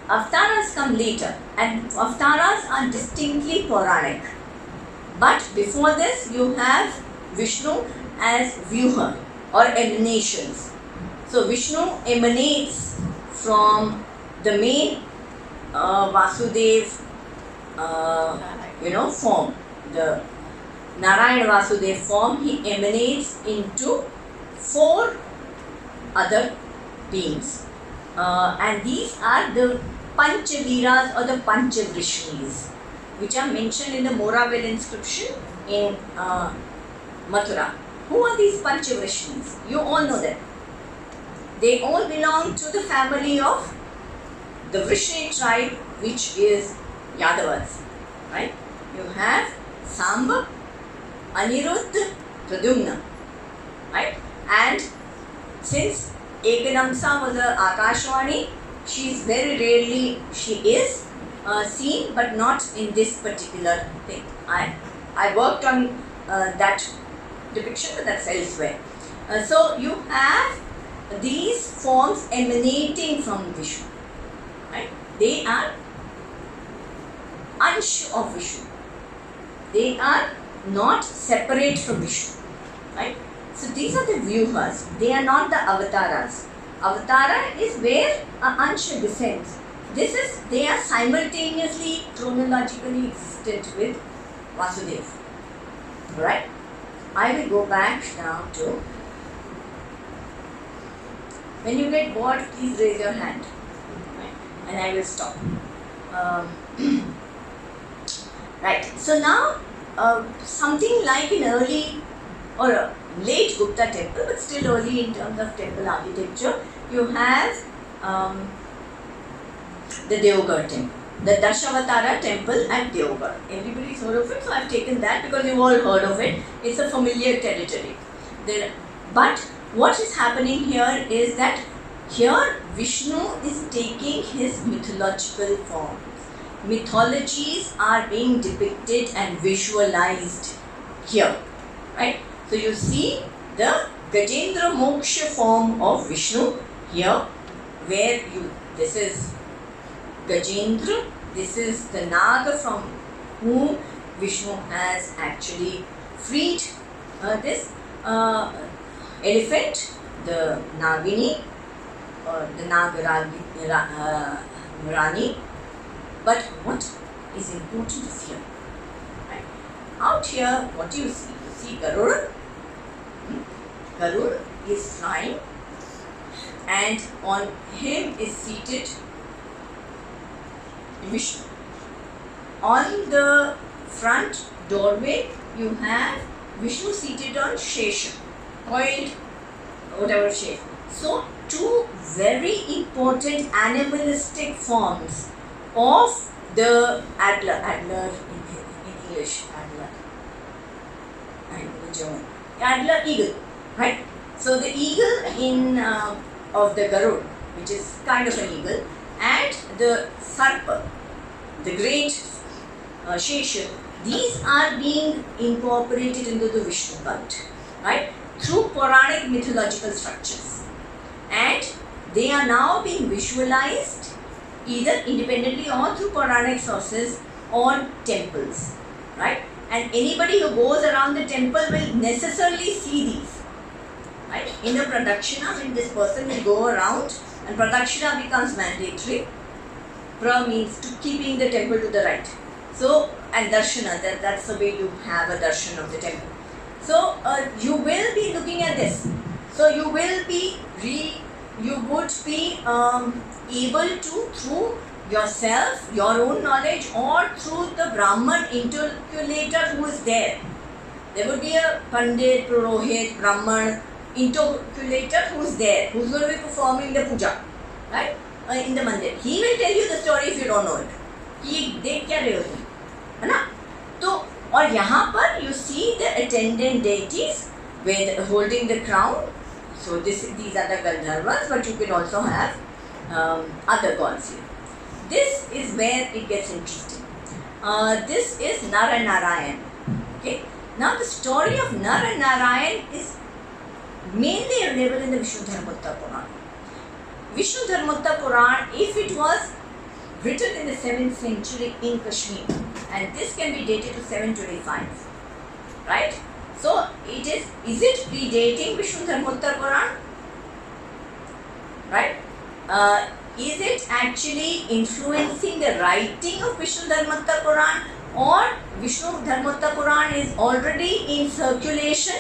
Speaker 7: Avatars come later, and avatars are distinctly Puranic. But before this, you have Vishnu as Vyuha or emanations. So Vishnu emanates from the main Vasudev form, the Narayana Vasudev form. He emanates into 4 other beings, and these are the Panchaviras or the Panchavrishnis, which are mentioned in the Moraville inscription in Mathura. Who are these Panchavrishnis? You all know them. They all belong to the family of the Vrishni tribe, which is Yadavas, right? You have Samba, Aniruddha, Pradyumna, right? And since Ekanamsa was a Akashwani, she is very rarely, seen, but not in this particular thing. I worked on that depiction, but that's elsewhere. So you have these forms emanating from Vishnu, right? They are Ansh of Vishnu. They are not separate from Vishnu, right? So these are the Vyuhas. They are not the avatars. Avatara is where Ansha descends. They are simultaneously chronologically existent with Vasudeva, right? I will go back now to, when you get bored, please raise your hand, right? And I will stop. Right, so now something like an early or a late Gupta temple, but still early in terms of temple architecture, you have the Deogarh temple, the Dashavatara temple at Deogarh. Everybody's heard of it, so I've taken that because you've all heard of it. It's a familiar territory. But what is happening here is that here Vishnu is taking his mythological forms. Mythologies are being depicted and visualized here, right? So you see the Gajendra Moksha form of Vishnu here, where this is Gajendra, this is the Naga from whom Vishnu has actually freed this elephant, the Nagini or the Nagarani. But what is important is here, right? Out here, what do you see? You see Garuda. Garuda is flying, and on him is seated Vishnu. On the front doorway, you have Vishnu seated on Shesha, coiled, whatever shape. So, 2 very important animalistic forms of the Adler in English, Adler eagle, right? So the eagle of the Garud, which is kind of an eagle, and the Sarpa, the great Shesha, these are being incorporated into the Vishnu cult, right? Through Puranic mythological structures, and they are now being visualized either independently or through Puranic sources on temples, right? And anybody who goes around the temple will necessarily see these, right? In the Pradakshina, when this person will go around and Pradakshina becomes mandatory, Pra means to keeping the temple to the right. So, and Darshana, that's the way you have a darshan of the temple. So, you will be looking at this. So, you will be you would be able to, through yourself, your own knowledge, or through the Brahman interculator who is there. There would be a Pandit, Purohit, Brahman interculator who is there, who is going to be performing the puja, right? In the mandir. He will tell you the story if you don't know it. कि देख क्या रहे हो तुम, है ना? तो और यहाँ पर you see the attendant deities with holding the crown. So these are the Gandharvas, but you can also have other gods here. This is where it gets interesting. This is Nar and Narayan. Okay. Now the story of Nar and Narayan is mainly available in the Vishnudharmottara Purana. Vishnudharmottara Purana, if it was written in the 7th century in Kashmir, and this can be dated to 725, right? So it is it predating Vishnudharmottara Purana? Right? Is it actually influencing the writing of Vishnudharmottara Purana, or Vishnudharmottara Purana is already in circulation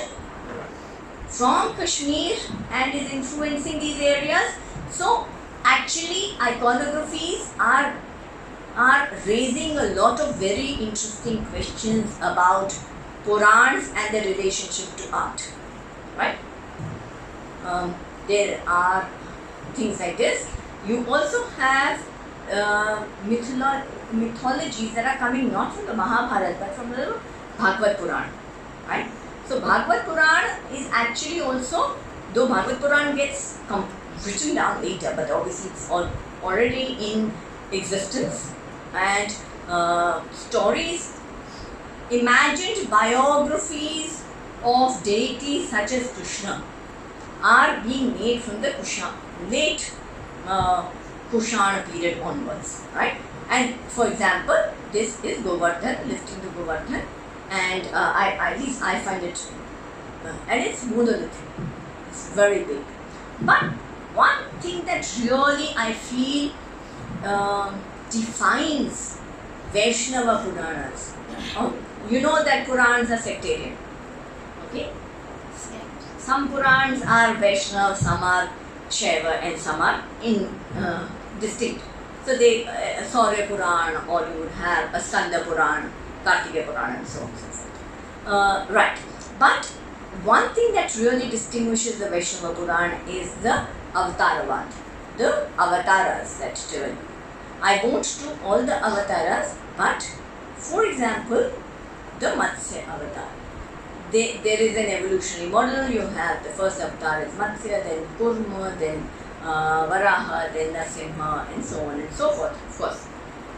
Speaker 7: from Kashmir and is influencing these areas? So actually iconographies are raising a lot of very interesting questions about Purans and their relationship to art, right? There are things like this. You also have mythologies that are coming not from the Mahabharata but from the Bhagavad Purana, right? So Bhagavad Purana is actually also, though Bhagavad Purana gets written down later, but obviously it's already in existence, and stories, imagined biographies of deities such as Krishna are being made from the late Kushana period onwards, right? And for example, this is Govardhan, lifting the Govardhan, and at least I find it, and it's monolithic, it's very big. But one thing that really I feel defines Vaishnava Puranas, you know that Purans are sectarian, okay? Some Purans are Vaishnava, some are Shaiva, and some are distinct. So they, Saurya Purana, or you would have a Skanda Purana, Kartikeya Purana, and so on and so forth. Right. But one thing that really distinguishes the Vaishnava Purana is the Avataravad, the avatars that tell you. I won't do all the avatars, but for example, the Matsya avatar. There is an evolutionary model. You have the first avatar is Matsya, then Kurma, then Varaha, then Narasimha, and so on and so forth. Of course,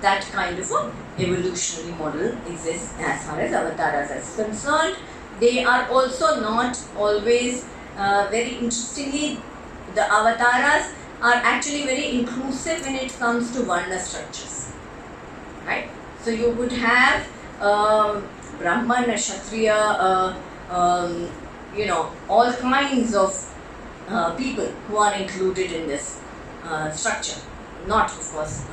Speaker 7: that kind of a evolutionary model exists as far as avatars are concerned. They are also not always, very interestingly, the avatars are actually very inclusive when it comes to Varna structures, right? So you would have Brahman, Kshatriya, you know, all kinds of people who are included in this structure. Not, of course,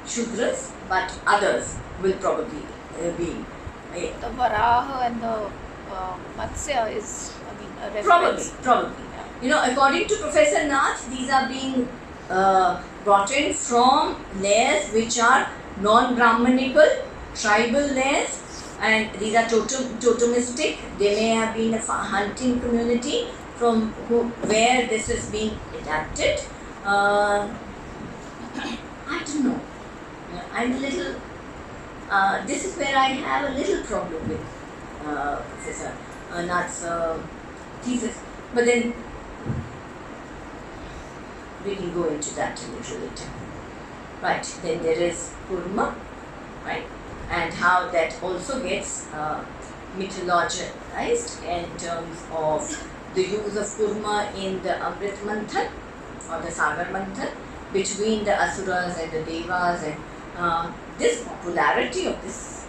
Speaker 7: Shudras, but others will probably be.
Speaker 8: The Varaha and the Matsya is, a reference.
Speaker 7: Probably. You know, according to Professor Nath, these are being brought in from layers which are non-Brahmanical, tribal layers, and these are totemistic. They may have been a hunting community from where this is being adapted. I don't know. I'm a little. This is where I have a little problem with Professor Nath's thesis, but then we can go into that a little later. Right, then there is Kurma, right, and how that also gets mythologized in terms of the use of Kurma in the Amrit Manthan or the Sagar Manthan between the Asuras and the Devas, and this popularity of this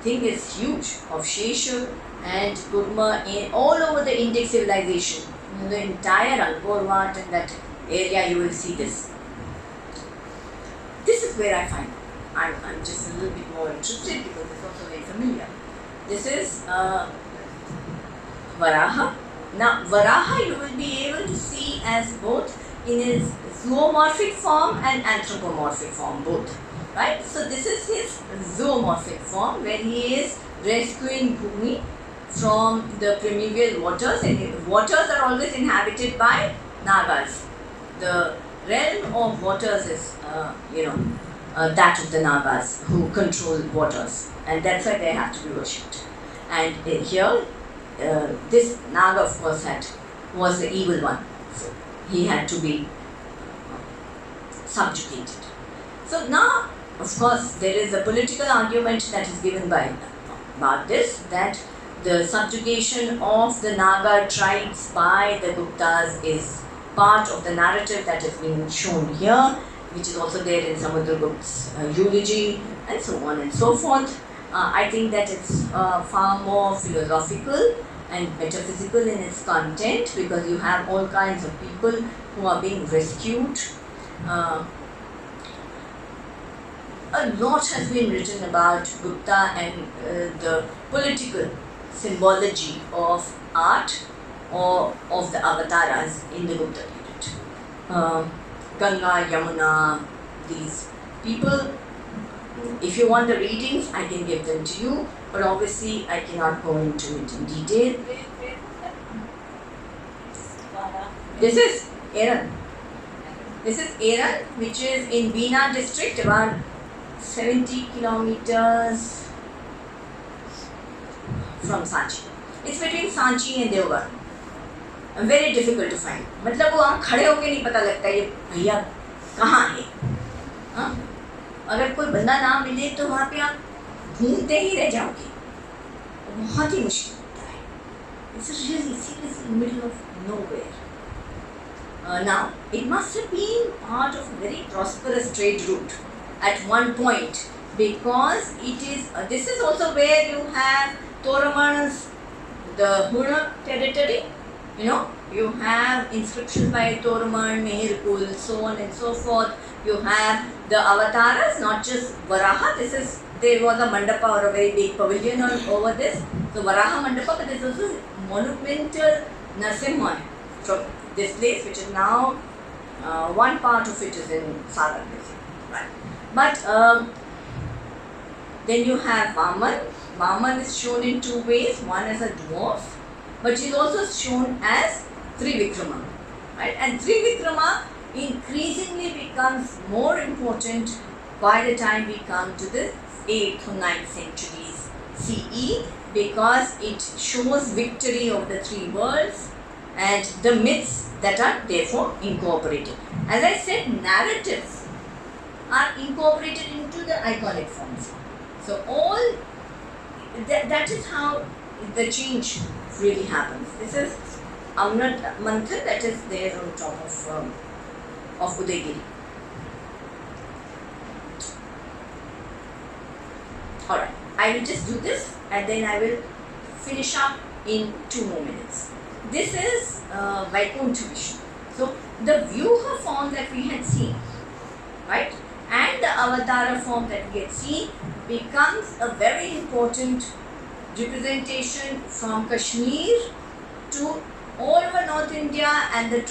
Speaker 7: thing is huge, of Shesha and Kurma in all over the Indic civilization. In the entire Angkor Wat and that area you will see this. This is where I find I'm just a little bit more interested because it's also very familiar. This is Varaha. Now Varaha you will be able to see as both in his zoomorphic form and anthropomorphic form, both. Right? So this is his zoomorphic form, where he is rescuing Bhumi from the primeval waters, and waters are always inhabited by Nagas. The realm of waters is, that of the Nagas who control waters, and that's why they have to be worshipped. And here, this Naga, of course, was the evil one, so he had to be subjugated. So now, of course, there is a political argument that is given about this, that the subjugation of the Naga tribes by the Guptas is part of the narrative that is being shown here, which is also there in Samudragupta's eulogy, and so on and so forth. I think that it's far more philosophical and metaphysical in its content, because you have all kinds of people who are being rescued. A lot has been written about Gupta and the political symbology of art or of the avatars in the Gupta period. Ganga, Yamuna, these people, if you want the readings, I can give them to you, but obviously I cannot go into it in detail. This is Aaron. This is Aaron, which is in Bina district, about 70 kilometers from Sanchi. It's between Sanchi and Deoghar. Very difficult to find. मतलब वो आप खड़े होके नहीं पता लगता ये भैया कहाँ है. हाँ? अगर कोई बंदा ना मिले तो वहाँ पे आप घूमते ही रह जाओगे. बहुत ही मुश्किल होता है. It's really seriously in the middle of nowhere. Now, it must have been part of a very prosperous trade route at one point, because it is. This is also where you have Toraman's, the Huna territory. You have inscriptions by Toraman, Meherkul, so on and so forth. You have the avatars, not just Varaha. There was a mandapa or a very big pavilion over this. So Varaha mandapa, but there is also monumental Narasimha from this place, which is now one part of it is in Sagar. Right. But then you have Vaman. Vaman is shown in two ways. One as a dwarf, but she is also shown as Trivikrama. Right? And Trivikrama increasingly becomes more important by the time we come to the 8th or 9th centuries CE, because it shows victory over the three worlds and the myths that are therefore incorporated. As I said, narratives are incorporated into the iconic forms. So all that is how the change really happens. This is Amrit Manthan that is there on top of Udaygiri. Alright, I will just do this and then I will finish up in 2 more minutes. This is Vaikuntha Vishnu. So the Vyuha form that we had seen, right, and the Avatara form that we had seen becomes a very important representation from Kashmir to all over North India and the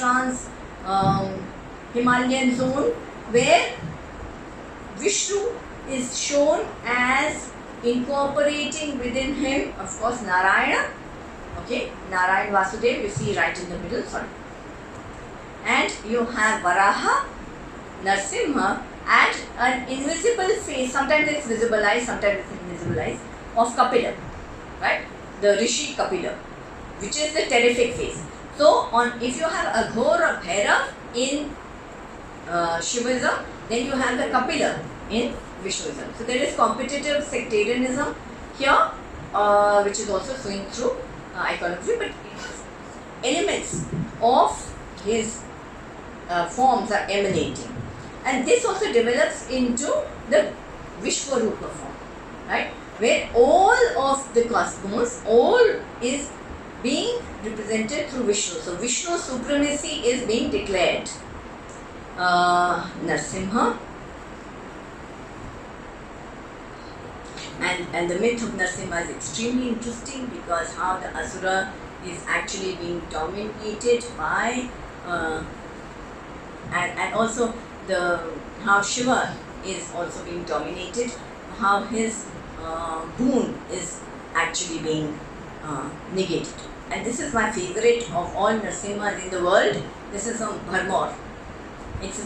Speaker 7: Himalayan zone, where Vishnu is shown as incorporating within him, of course, Narayana. Okay, Narayan Vasudev, you see right in the middle, sorry. And you have Varaha, Narsimha, and an invisible face, sometimes it's visibilized, sometimes it's invisibilized, of Kapila, right? The Rishi Kapila, which is the terrific face. So, if you have Aghor or Bhairav in Shivaism, then you have the Kapila in Vishnuism. So, there is competitive sectarianism here, which is also showing through iconography, but elements of his forms are emanating. And this also develops into the Vishwarupa form, right? Where all of the cosmos, all is being represented through Vishnu. So Vishnu's supremacy is being declared. Narsimha. And the myth of Narsimha is extremely interesting, because how the Asura is actually being dominated by and also how Shiva is also being dominated, how his boon is actually being negated. And this is my favorite of all Narasimhas in the world. This is from Bharmor. It's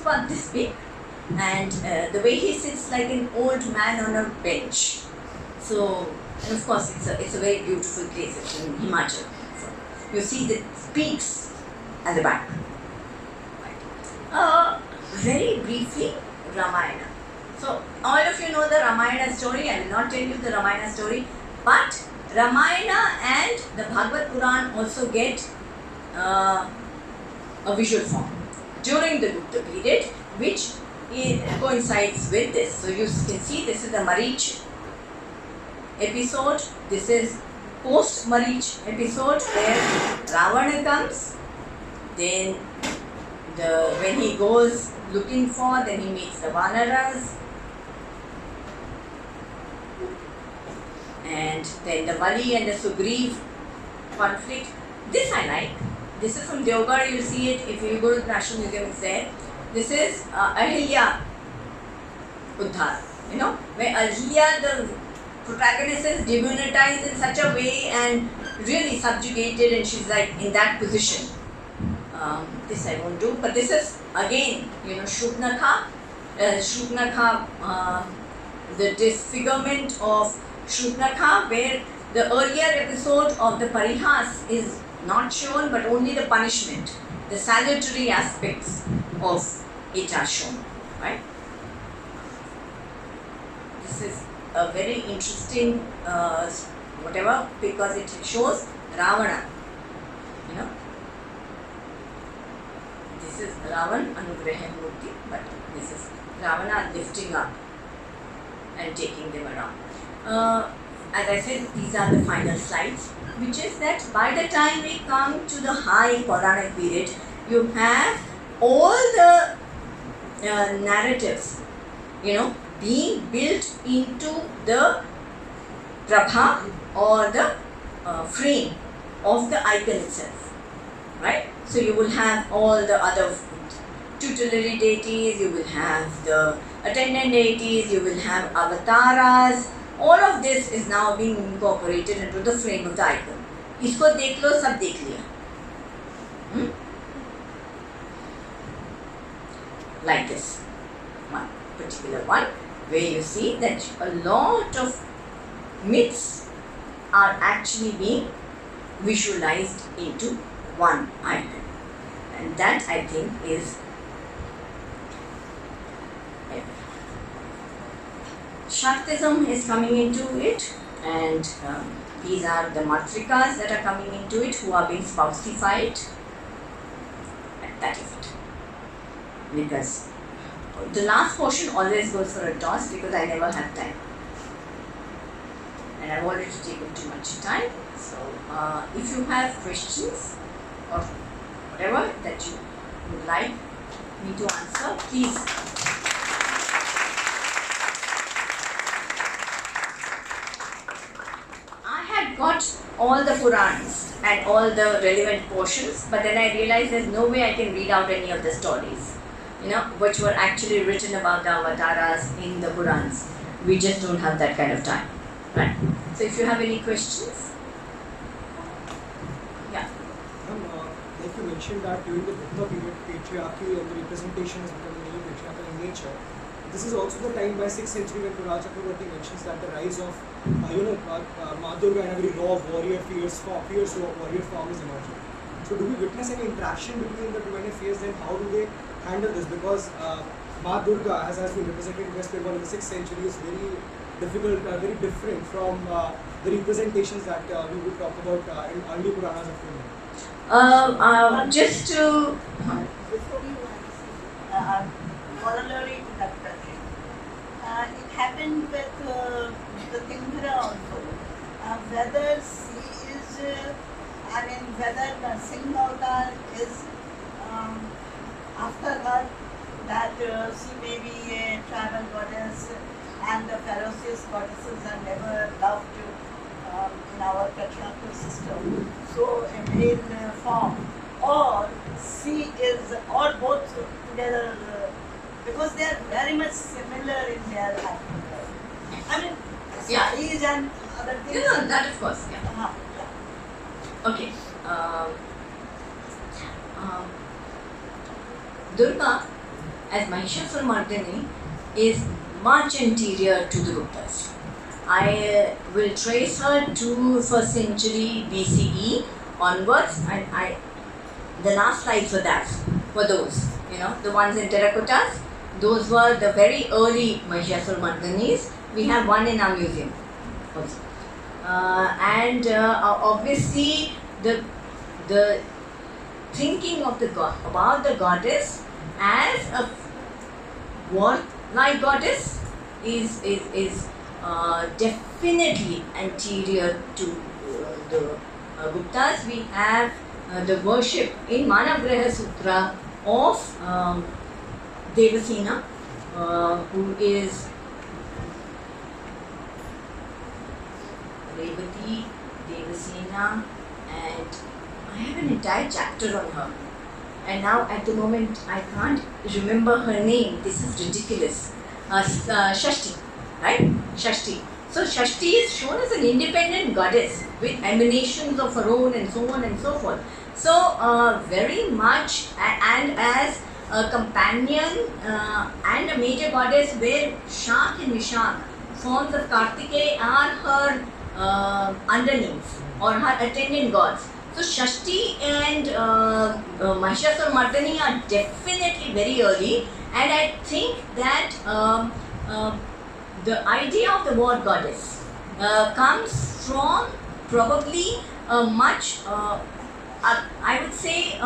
Speaker 7: about this big, and the way he sits like an old man on a bench. So, and of course, it's a very beautiful place. It's in Himachal. So, you see the peaks at the back. Very briefly, Ramayana. So, all of you know the Ramayana story. I will not tell you the Ramayana story, but Ramayana and the Bhagavad Puran also get a visual form during the Gupta period, which coincides with this. So, you can see this is the Marich episode. This is post Marich episode where Ravana comes. Then when he goes looking for, then he meets the Vanaras, and then the Vali and the Sugriv conflict. This I like. This is from Deogar. You see it if you go to the National Museum. It's there. This is Ahilya Uddhar. You know, where Ahilya, the protagonist, is demonetized in such a way and really subjugated, and she's like in that position. This I won't do, but this is again, you know, Shubnakha, the disfigurement of Shubnakha, where the earlier episode of the Parihas is not shown, but only the punishment, the salutary aspects of it are shown, right? This is a very interesting whatever, because it shows Ravana, you know. This is Ravan Anugraha Murti, but this is Ravana lifting up and taking them around. As I said, these are the final slides, which is that by the time we come to the high Puranic period, you have all the narratives, you know, being built into the prabha or the frame of the icon itself, right? So you will have all the other tutelary deities, you will have the attendant deities, you will have avataras. All of this is now being incorporated into the frame of the icon. Isko dekh lo, sab dekh liya. Like this one particular one, where you see that a lot of myths are actually being visualized into one icon, and that I think is Shaktism is coming into it, and these are the Matrikas that are coming into it, who are being spousified, and that is it. Because the last portion always goes for a toss, because I never have time, and I've already taken too much time. So if you have questions or whatever that you would like me to answer, please. I had got all the Puranas and all the relevant portions, but then I realized there's no way I can read out any of the stories, you know, which were actually written about the avatars in the Puranas. We just don't have that kind of time, right? So if you have any questions.
Speaker 9: Like you mentioned that during the Gupta period, patriarchy and the representation is becoming really patriarchal in nature. This is also the time by 6th century when Purana Chakravarti mentions that the rise of, Ma Durga and a very raw warrior fierce warrior form is emerging. So do we witness any interaction between the two NFAs, and how do they handle this? Because Ma Durga, as has been represented in West Bengal in the 6th century, is very difficult, very different from the representations that we would talk about in early Puranas of women.
Speaker 7: Just to
Speaker 10: before you answer, corollary to that question, it happened with the Timbra also. Whether she is, whether the Singh Avatar is after her, that she may be a tribal goddess, and the ferocious goddesses are never loved in our patriarchal system. So a male form or she is, or both together, because they are very much similar in their acting. I mean,
Speaker 7: Yeah.
Speaker 10: sarees and other things.
Speaker 7: No, that of course, yeah.
Speaker 10: Yeah.
Speaker 7: Okay. Durga, as Mahishasuramartini, is much anterior to the Guptas. I will trace her to 1st century BCE onwards, and the last slides were those, the ones in terracottas. Those were the very early Mahishasuramardinis. We have one in our museum also. And obviously the thinking of about the goddess as a war-like goddess is definitely anterior to the Guptas. We have the worship in Managraha Sutra of Devasena, who is Revati, Devasena, and I have an entire chapter on her. And now at the moment I can't remember her name. This is ridiculous. Shashti, right? Shashti. So Shashti is shown as an independent goddess with emanations of her own and so on and so forth. So very much, and as a companion and a major goddess, where Shak and Vishak, forms of Kartikeya, are her underlings or her attendant gods. So Shashti and Mahishasuramartini are definitely very early, and I think that the idea of the word goddess comes from probably much, I would say,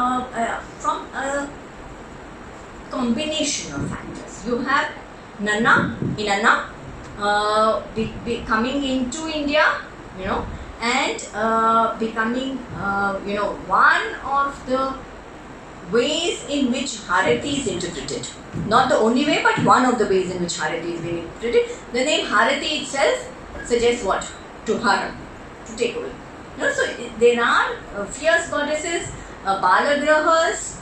Speaker 7: from a combination of factors. You have Inanna coming into India, and becoming, one of the ways in which Harati is interpreted. Not the only way, but one of the ways in which Harati is being interpreted. The name Harati itself suggests what? To harm, to take away. So there are fierce goddesses, Balagrahas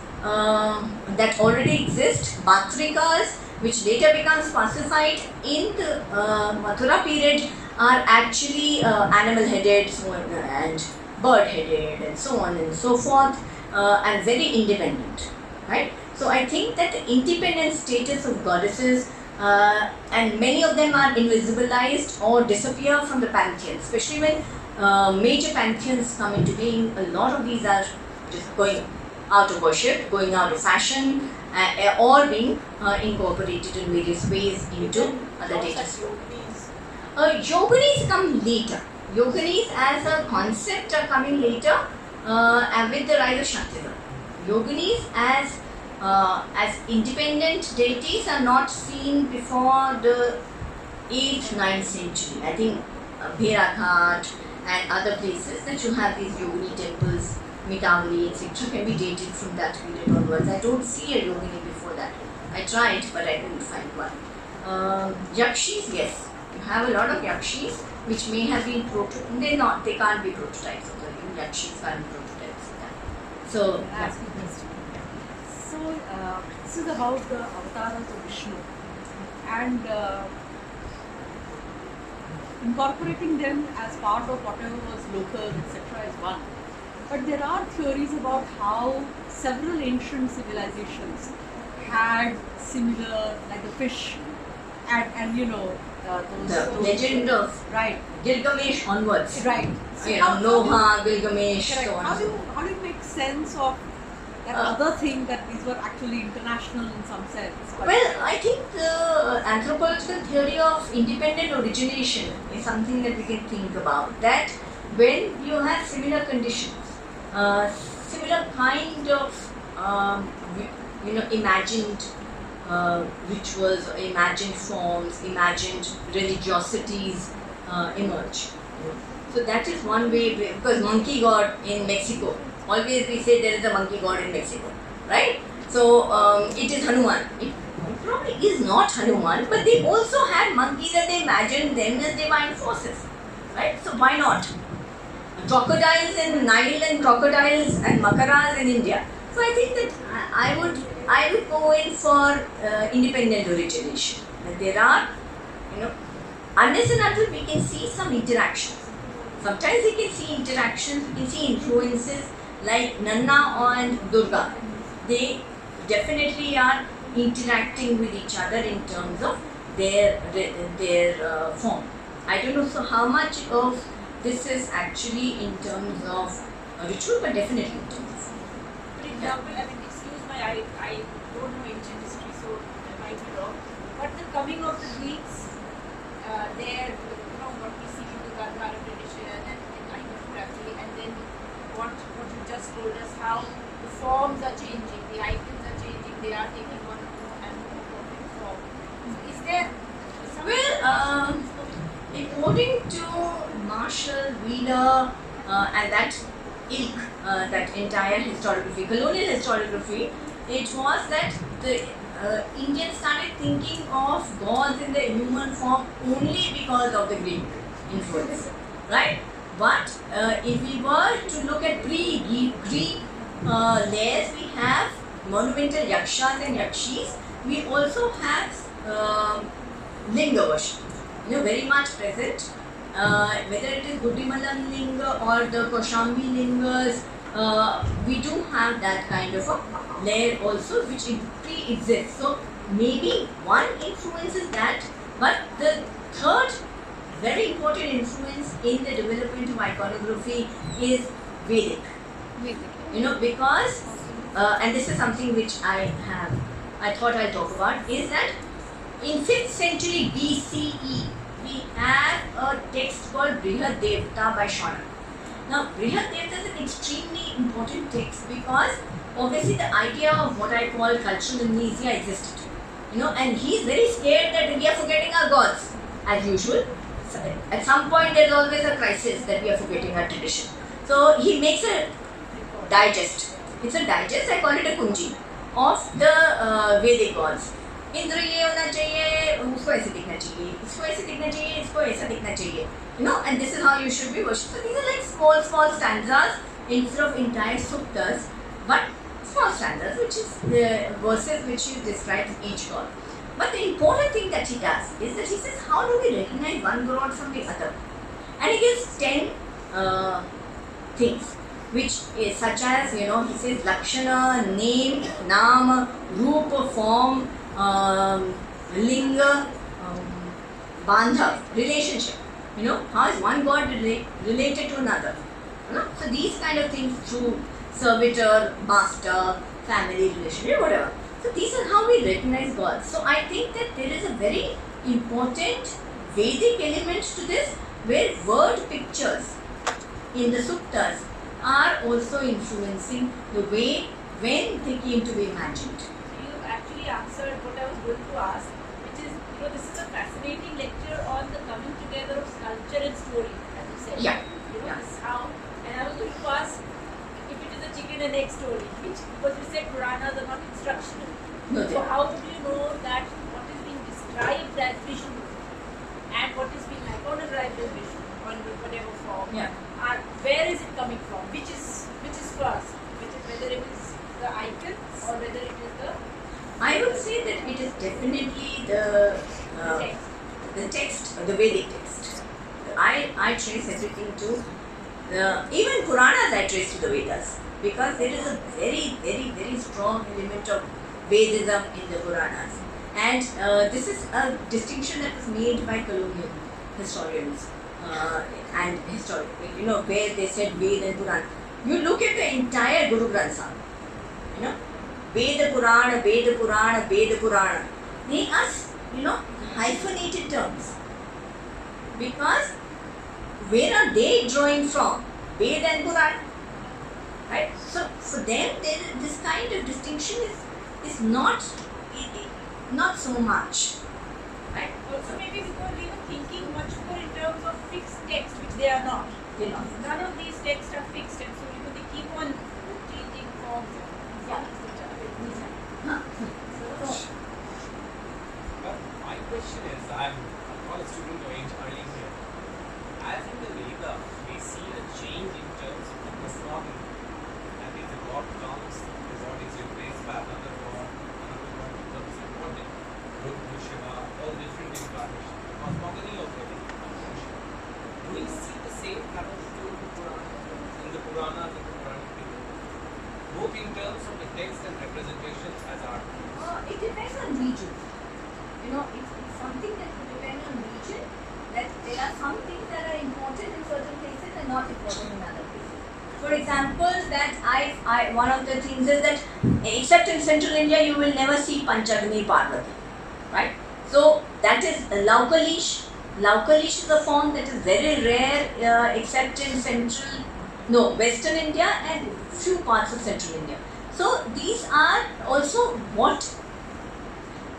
Speaker 7: that already exist, Matrikas, which later becomes pacified in the Mathura period, are actually animal-headed and bird-headed and so on and so forth, and very independent, right? So I think that the independent status of goddesses, and many of them are invisibilized or disappear from the pantheon, especially when major pantheons come into being. A lot of these are just going out of worship, going out of fashion, or being incorporated in various ways into other data. Yoginis come later. Yoginis as a concept are coming later, and with the rise of Shaktism. Yoginis as independent deities are not seen before the 8th, 9th century. I think Bheraghat and other places that you have these yogini temples, Mitavali, etc., can be dated from that period onwards. I don't see a yogini before that. I tried, but I couldn't find one. Yakshis, yes. You have a lot of yakshis which may have been they can't be prototypes of the yakshis, can't be prototypes of that. So,
Speaker 11: ask you a question. So, this is about the avatars of Vishnu, and incorporating them as part of whatever was local, etc., is one. But there are theories about how several ancient civilizations had similar, like the fish, and
Speaker 7: the legend of
Speaker 11: right
Speaker 7: Gilgamesh onwards.
Speaker 11: Right.
Speaker 7: So, Noha, Gilgamesh,
Speaker 11: correct.
Speaker 7: so on.
Speaker 11: How do you make sense of that other thing, that these were actually international in some sense?
Speaker 7: Well, I think the anthropological theory of independent origination is something that we can think about. That when you have similar conditions, similar kind of imagined rituals, imagined forms, imagined religiosities emerge. So that is one way, because monkey god in Mexico, always we say there is a monkey god in Mexico, right? So it is Hanuman. It probably is not Hanuman, but they also had monkeys and they imagined them as divine forces, right? So why not? crocodiles in Nile and crocodiles and makaras in India. So I think that I would go in for independent origination. And there are, unless and until we can see some interactions. Sometimes we can see interactions, we can see influences like Nanna and Durga. They definitely are interacting with each other in terms of their form. I don't know how much of this is actually in terms of ritual, but definitely in terms of form.
Speaker 11: For example, excuse my, I don't know ancient history, so I might be wrong. But the coming of the Greeks, what we see in the Gandhara tradition and iconography, and then what you just told us, how the forms are changing, the icons are changing, they are taking on more and more perfect form. So is there some
Speaker 7: according to Marshall, Wheeler, and that ilk, that entire historiography, colonial historiography, it was that the Indians started thinking of gods in the human form only because of the Greek influence, right? But if we were to look at pre-Greek layers, we have monumental yakshas and yakshis. We also have linga worship, very much present. Whether it is Gudimalam linga or the Kaushambi lingas, we do have that kind of a layer also which pre-exists. So maybe one influences that, but the third very important influence in the development of iconography is Vedic. Because, and this is something which I thought I'll talk about, is that in 5th century BCE, we have a text called Brihad Devta by Shona. Now, Brihad Devta is an extremely important text because obviously the idea of what I call cultural amnesia existed. And he's very scared that we are forgetting our gods, as usual. So, at some point, there's always a crisis that we are forgetting our tradition. So, he makes a digest. It's a digest, I call it a kunji, of the Vedic gods. Indra ये होना चाहिए, उसको ऐसे दिखना चाहिए, इसको ऐसे दिखना चाहिए, इसको ऐसा दिखना चाहिए, and this is how you should be worshipped. So these are like small stanzas instead of entire suktas, but small stanzas, which is the verses which he describes each god. But the important thing that he does is that he says, how do we recognize one god from the other? And he gives 10 things, which is such as, he says Lakshana, name, Naam, Roop, form, Linga, Bandhav, relationship. How is one god related to another? So these kind of things through servitor, master, family relationship, whatever. So these are how we recognize gods. So I think that there is a very important Vedic element to this, where word pictures in the suktas are also influencing the way when they came to be imagined.
Speaker 11: Actually answered what I was going to ask, which is, this is a fascinating lecture on the coming together of sculpture and story, as you said.
Speaker 7: Yeah.
Speaker 11: This is how, and I was going to ask if it is a chicken and egg story, which, because you said Puranas are not instructional.
Speaker 7: No,
Speaker 11: so how do you know that what is being described as visual and what is being iconographed as visual on whatever form?
Speaker 7: Yeah.
Speaker 11: Where is it coming from? Which is first? Whether it is the icon or whether it is the...
Speaker 7: I would say that it is definitely the text, the Vedic text. I trace everything to even Puranas I trace to the Vedas, because there is a very, very, very strong element of Vedism in the Puranas. And this is a distinction that was made by colonial historians and historians, where they said Ved and Puran. You look at the entire Guru Granth Sahib, Veda Purana, Veda Purana, Veda Purana. They are, hyphenated terms. Because where are they drawing from? Veda and Purana. Right? So for them, this kind of distinction is not so much. Right?
Speaker 11: Also maybe because we were thinking much more in terms of fixed text, which they are not.
Speaker 7: They're not.
Speaker 11: None of these texts are fixed, and so they keep on changing forms.
Speaker 12: My question is, I'm not a student of early here. As in the Veda, we see a change in Puranas and the Puranic period, both in terms of the text and representation as art?
Speaker 7: It depends on region. It's something that will depend on region, that there are some things that are important in certain places and not important in other places. For example, that one of the things is that except in central India you will never see Panchagni Parvati, right? So that is Laukalish. Laukalish is a form that is very rare except in Western India and few parts of central India. So these are also what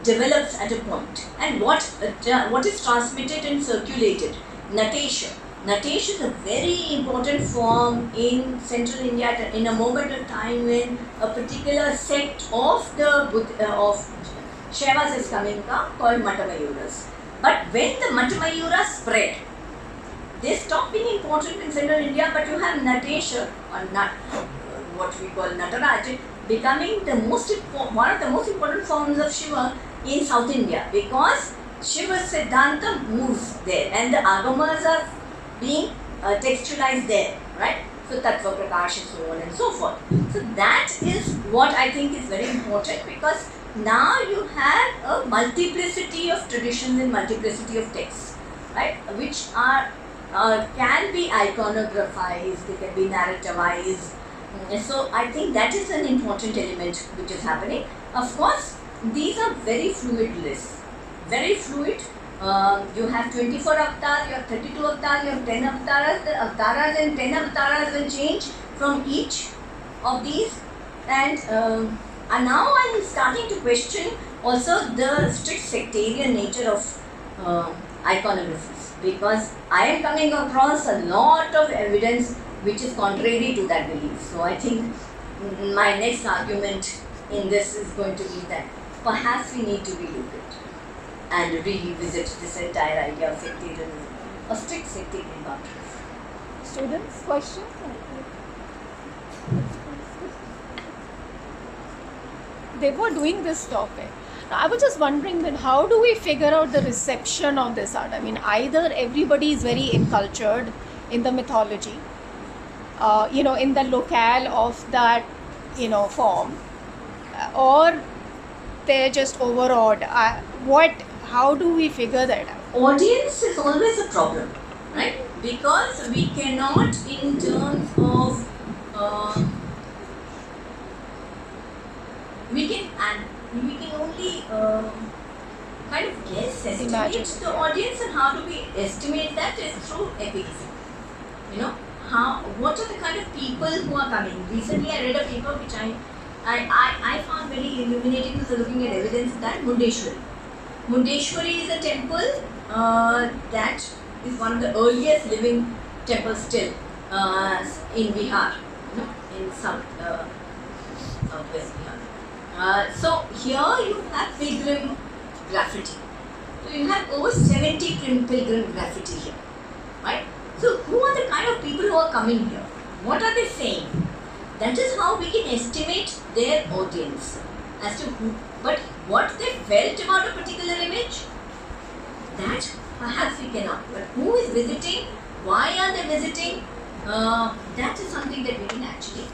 Speaker 7: develops at a point and what is transmitted and circulated. Natasha is a very important form in central India in a moment of time when a particular sect of of Shaivas is coming up called Matamayuras. But when the Matamayuras spread, they stopped being important in central India, but you have Natasha or what we call Nataraj becoming one of the most important forms of Shiva in South India, because Shiva's Siddhanta moves there and the Agamas are being textualized there, right? So Tattva Prakash and so on and so forth. So that is what I think is very important, because now you have a multiplicity of traditions and multiplicity of texts, right? Which are can be iconographized, they can be narrativized. So I think that is an important element which is happening. Of course, these are very fluid lists, very fluid. You have 24 avatars, you have 32 avatars, you have 10 avatars. The avatars and 10 avatars will change from each of these. And now I am starting to question also the strict sectarian nature of iconographies, because I am coming across a lot of evidence which is contrary to that belief. So I think my next argument in this is going to be that perhaps we need to relook it and revisit this entire idea of sectarianism, a strict sectarian boundaries.
Speaker 8: Students, questions? They were doing this topic. Now, I was just wondering then, how do we figure out the reception of this art? I mean, either everybody is very encultured in the mythology, in the locale of that, form, or they're just overawed. How do we figure that out?
Speaker 7: Audience is always a problem, right? Because we cannot, in terms of we can only kind of estimate the audience, and how do we estimate that is through efficacy. What are the kind of people who are coming? Recently I read a paper which I found very illuminating. So looking at evidence that Mundeshwari is a temple that is one of the earliest living temples still in Bihar, in southwest Bihar. So here you have pilgrim graffiti. So you have over 70 pilgrim graffiti here, right? So who are the kind of people who are coming here? What are they saying? That is how we can estimate their audience as to who. But what they felt about a particular image, that perhaps we cannot. But who is visiting? Why are they visiting? That is something that we can actually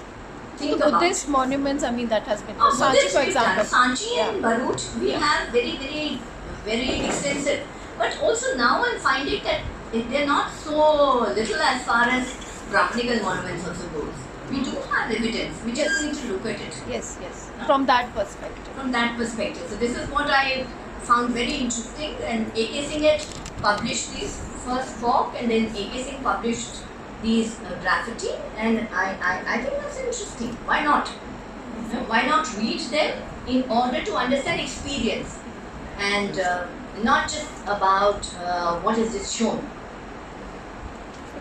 Speaker 7: think about.
Speaker 8: Buddhist monuments, that has been.
Speaker 7: Sanchi,
Speaker 8: for example.
Speaker 7: Sanchi and Bharuch, we have very, very, very extensive. But also now I'm finding that they're not so little as far as Brahminical monuments also goes. We do have evidence. We just need to look at it.
Speaker 8: Yes. From that perspective.
Speaker 7: So this is what I found very interesting. And A.K. Singh had published these first folk, and then A.K. Singh published these graffiti. And I think that's interesting. Why not? Why not read them in order to understand experience, and not just about what is this shown.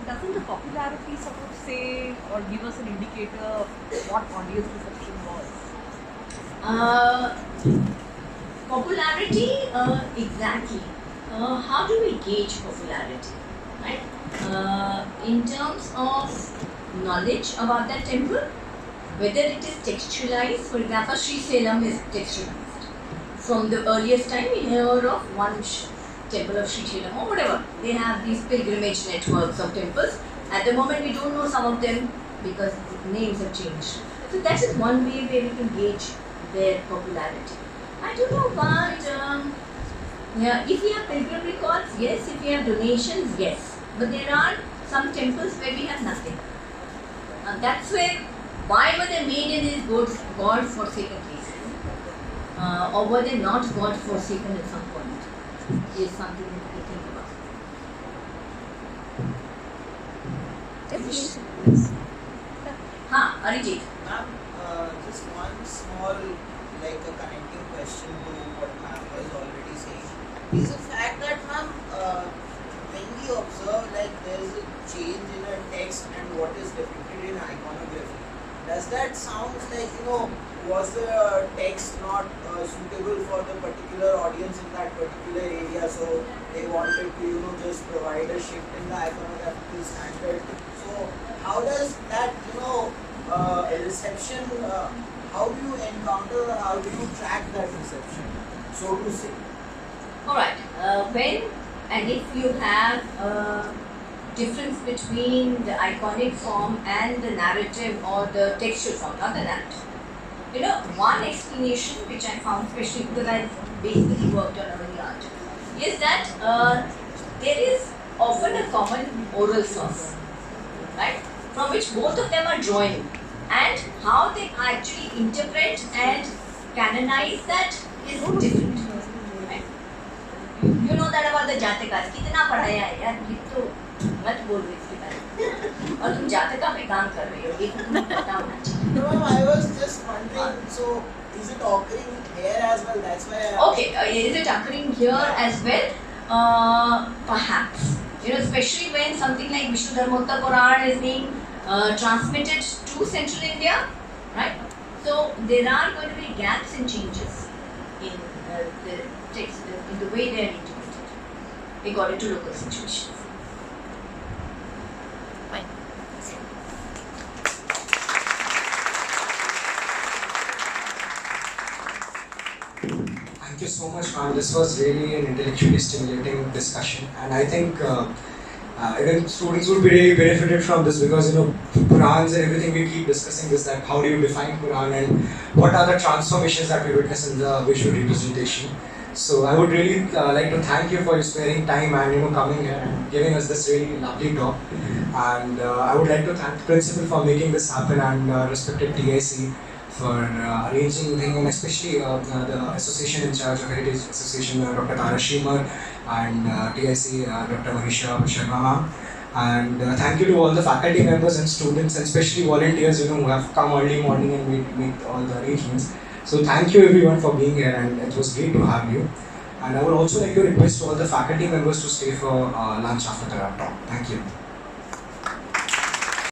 Speaker 11: Doesn't the popularity sort of say or give us an indicator of what audience reception was?
Speaker 7: Popularity, exactly. How do we gauge popularity, right? In terms of knowledge about that temple, whether it is textualized. For example, Sri Selam is textualized. From the earliest time, we hear of one temple of Sri Selam or whatever. They have these pilgrimage networks of temples. At the moment, we don't know some of them because names have changed. So that is one way where we can gauge their popularity. I don't know about, yeah, if we have pilgrim records, yes. If we have donations, yes. But there are some temples where we have nothing. And that's where, why were they made in these God-forsaken places? Or were they not God-forsaken at some point? Is something that we think about. Arijit.
Speaker 13: Ma'am, just one small, like a connecting question to what ma'am was already saying. Is the fact that ma'am, when we observe like there is a change in a text and what is depicted in iconography, does that sound like, was the text not suitable for the particular audience in that particular area, so they wanted to, just provide a shift in the iconographical standard? So how does that, reception, how do you encounter or how do you track that reception, so to say?
Speaker 7: Alright, when and if you have a difference between the iconic form and the narrative or the textual form, not the narrative. One explanation which I found, especially because I basically worked on early art, is that there is often a common oral source, right, from which both of them are drawing, and how they actually interpret and canonize that is different. Right? You know that about the Jatakas. कितना पढ़ाया है यार, ये तो मत बोल रही इसके बारे में, और तुम जातका में काम कर रही हो, ये तो तुम्हें पता होना चाहिए.
Speaker 13: No, I was just wondering, so is it occurring here as well? That's why I
Speaker 7: Okay, is it occurring here as well? Perhaps. Especially when something like Vishnu Dharmottara Puran is being transmitted to Central India, right? So there are going to be gaps and changes in the text, in the way they are interpreted, according to local situations. Fine.
Speaker 9: Thank you so much, ma'am. This was really an intellectually stimulating discussion, and I think even students would be really benefited from this because Purans and everything we keep discussing is that how do you define Puran and what are the transformations that we witness in the visual representation. So I would really like to thank you for sparing time and coming here and giving us this really lovely talk. And I would like to thank the principal for making this happen and respected TIC for arranging things, and especially the association in charge of Heritage Association, Dr. Tara Shimar, and TIC, Dr. Mahisha Sharma. And thank you to all the faculty members and students, and especially volunteers, who have come early morning and made all the arrangements. So thank you everyone for being here, and it was great to have you. And I would also like to request all the faculty members to stay for lunch after the talk. Thank you.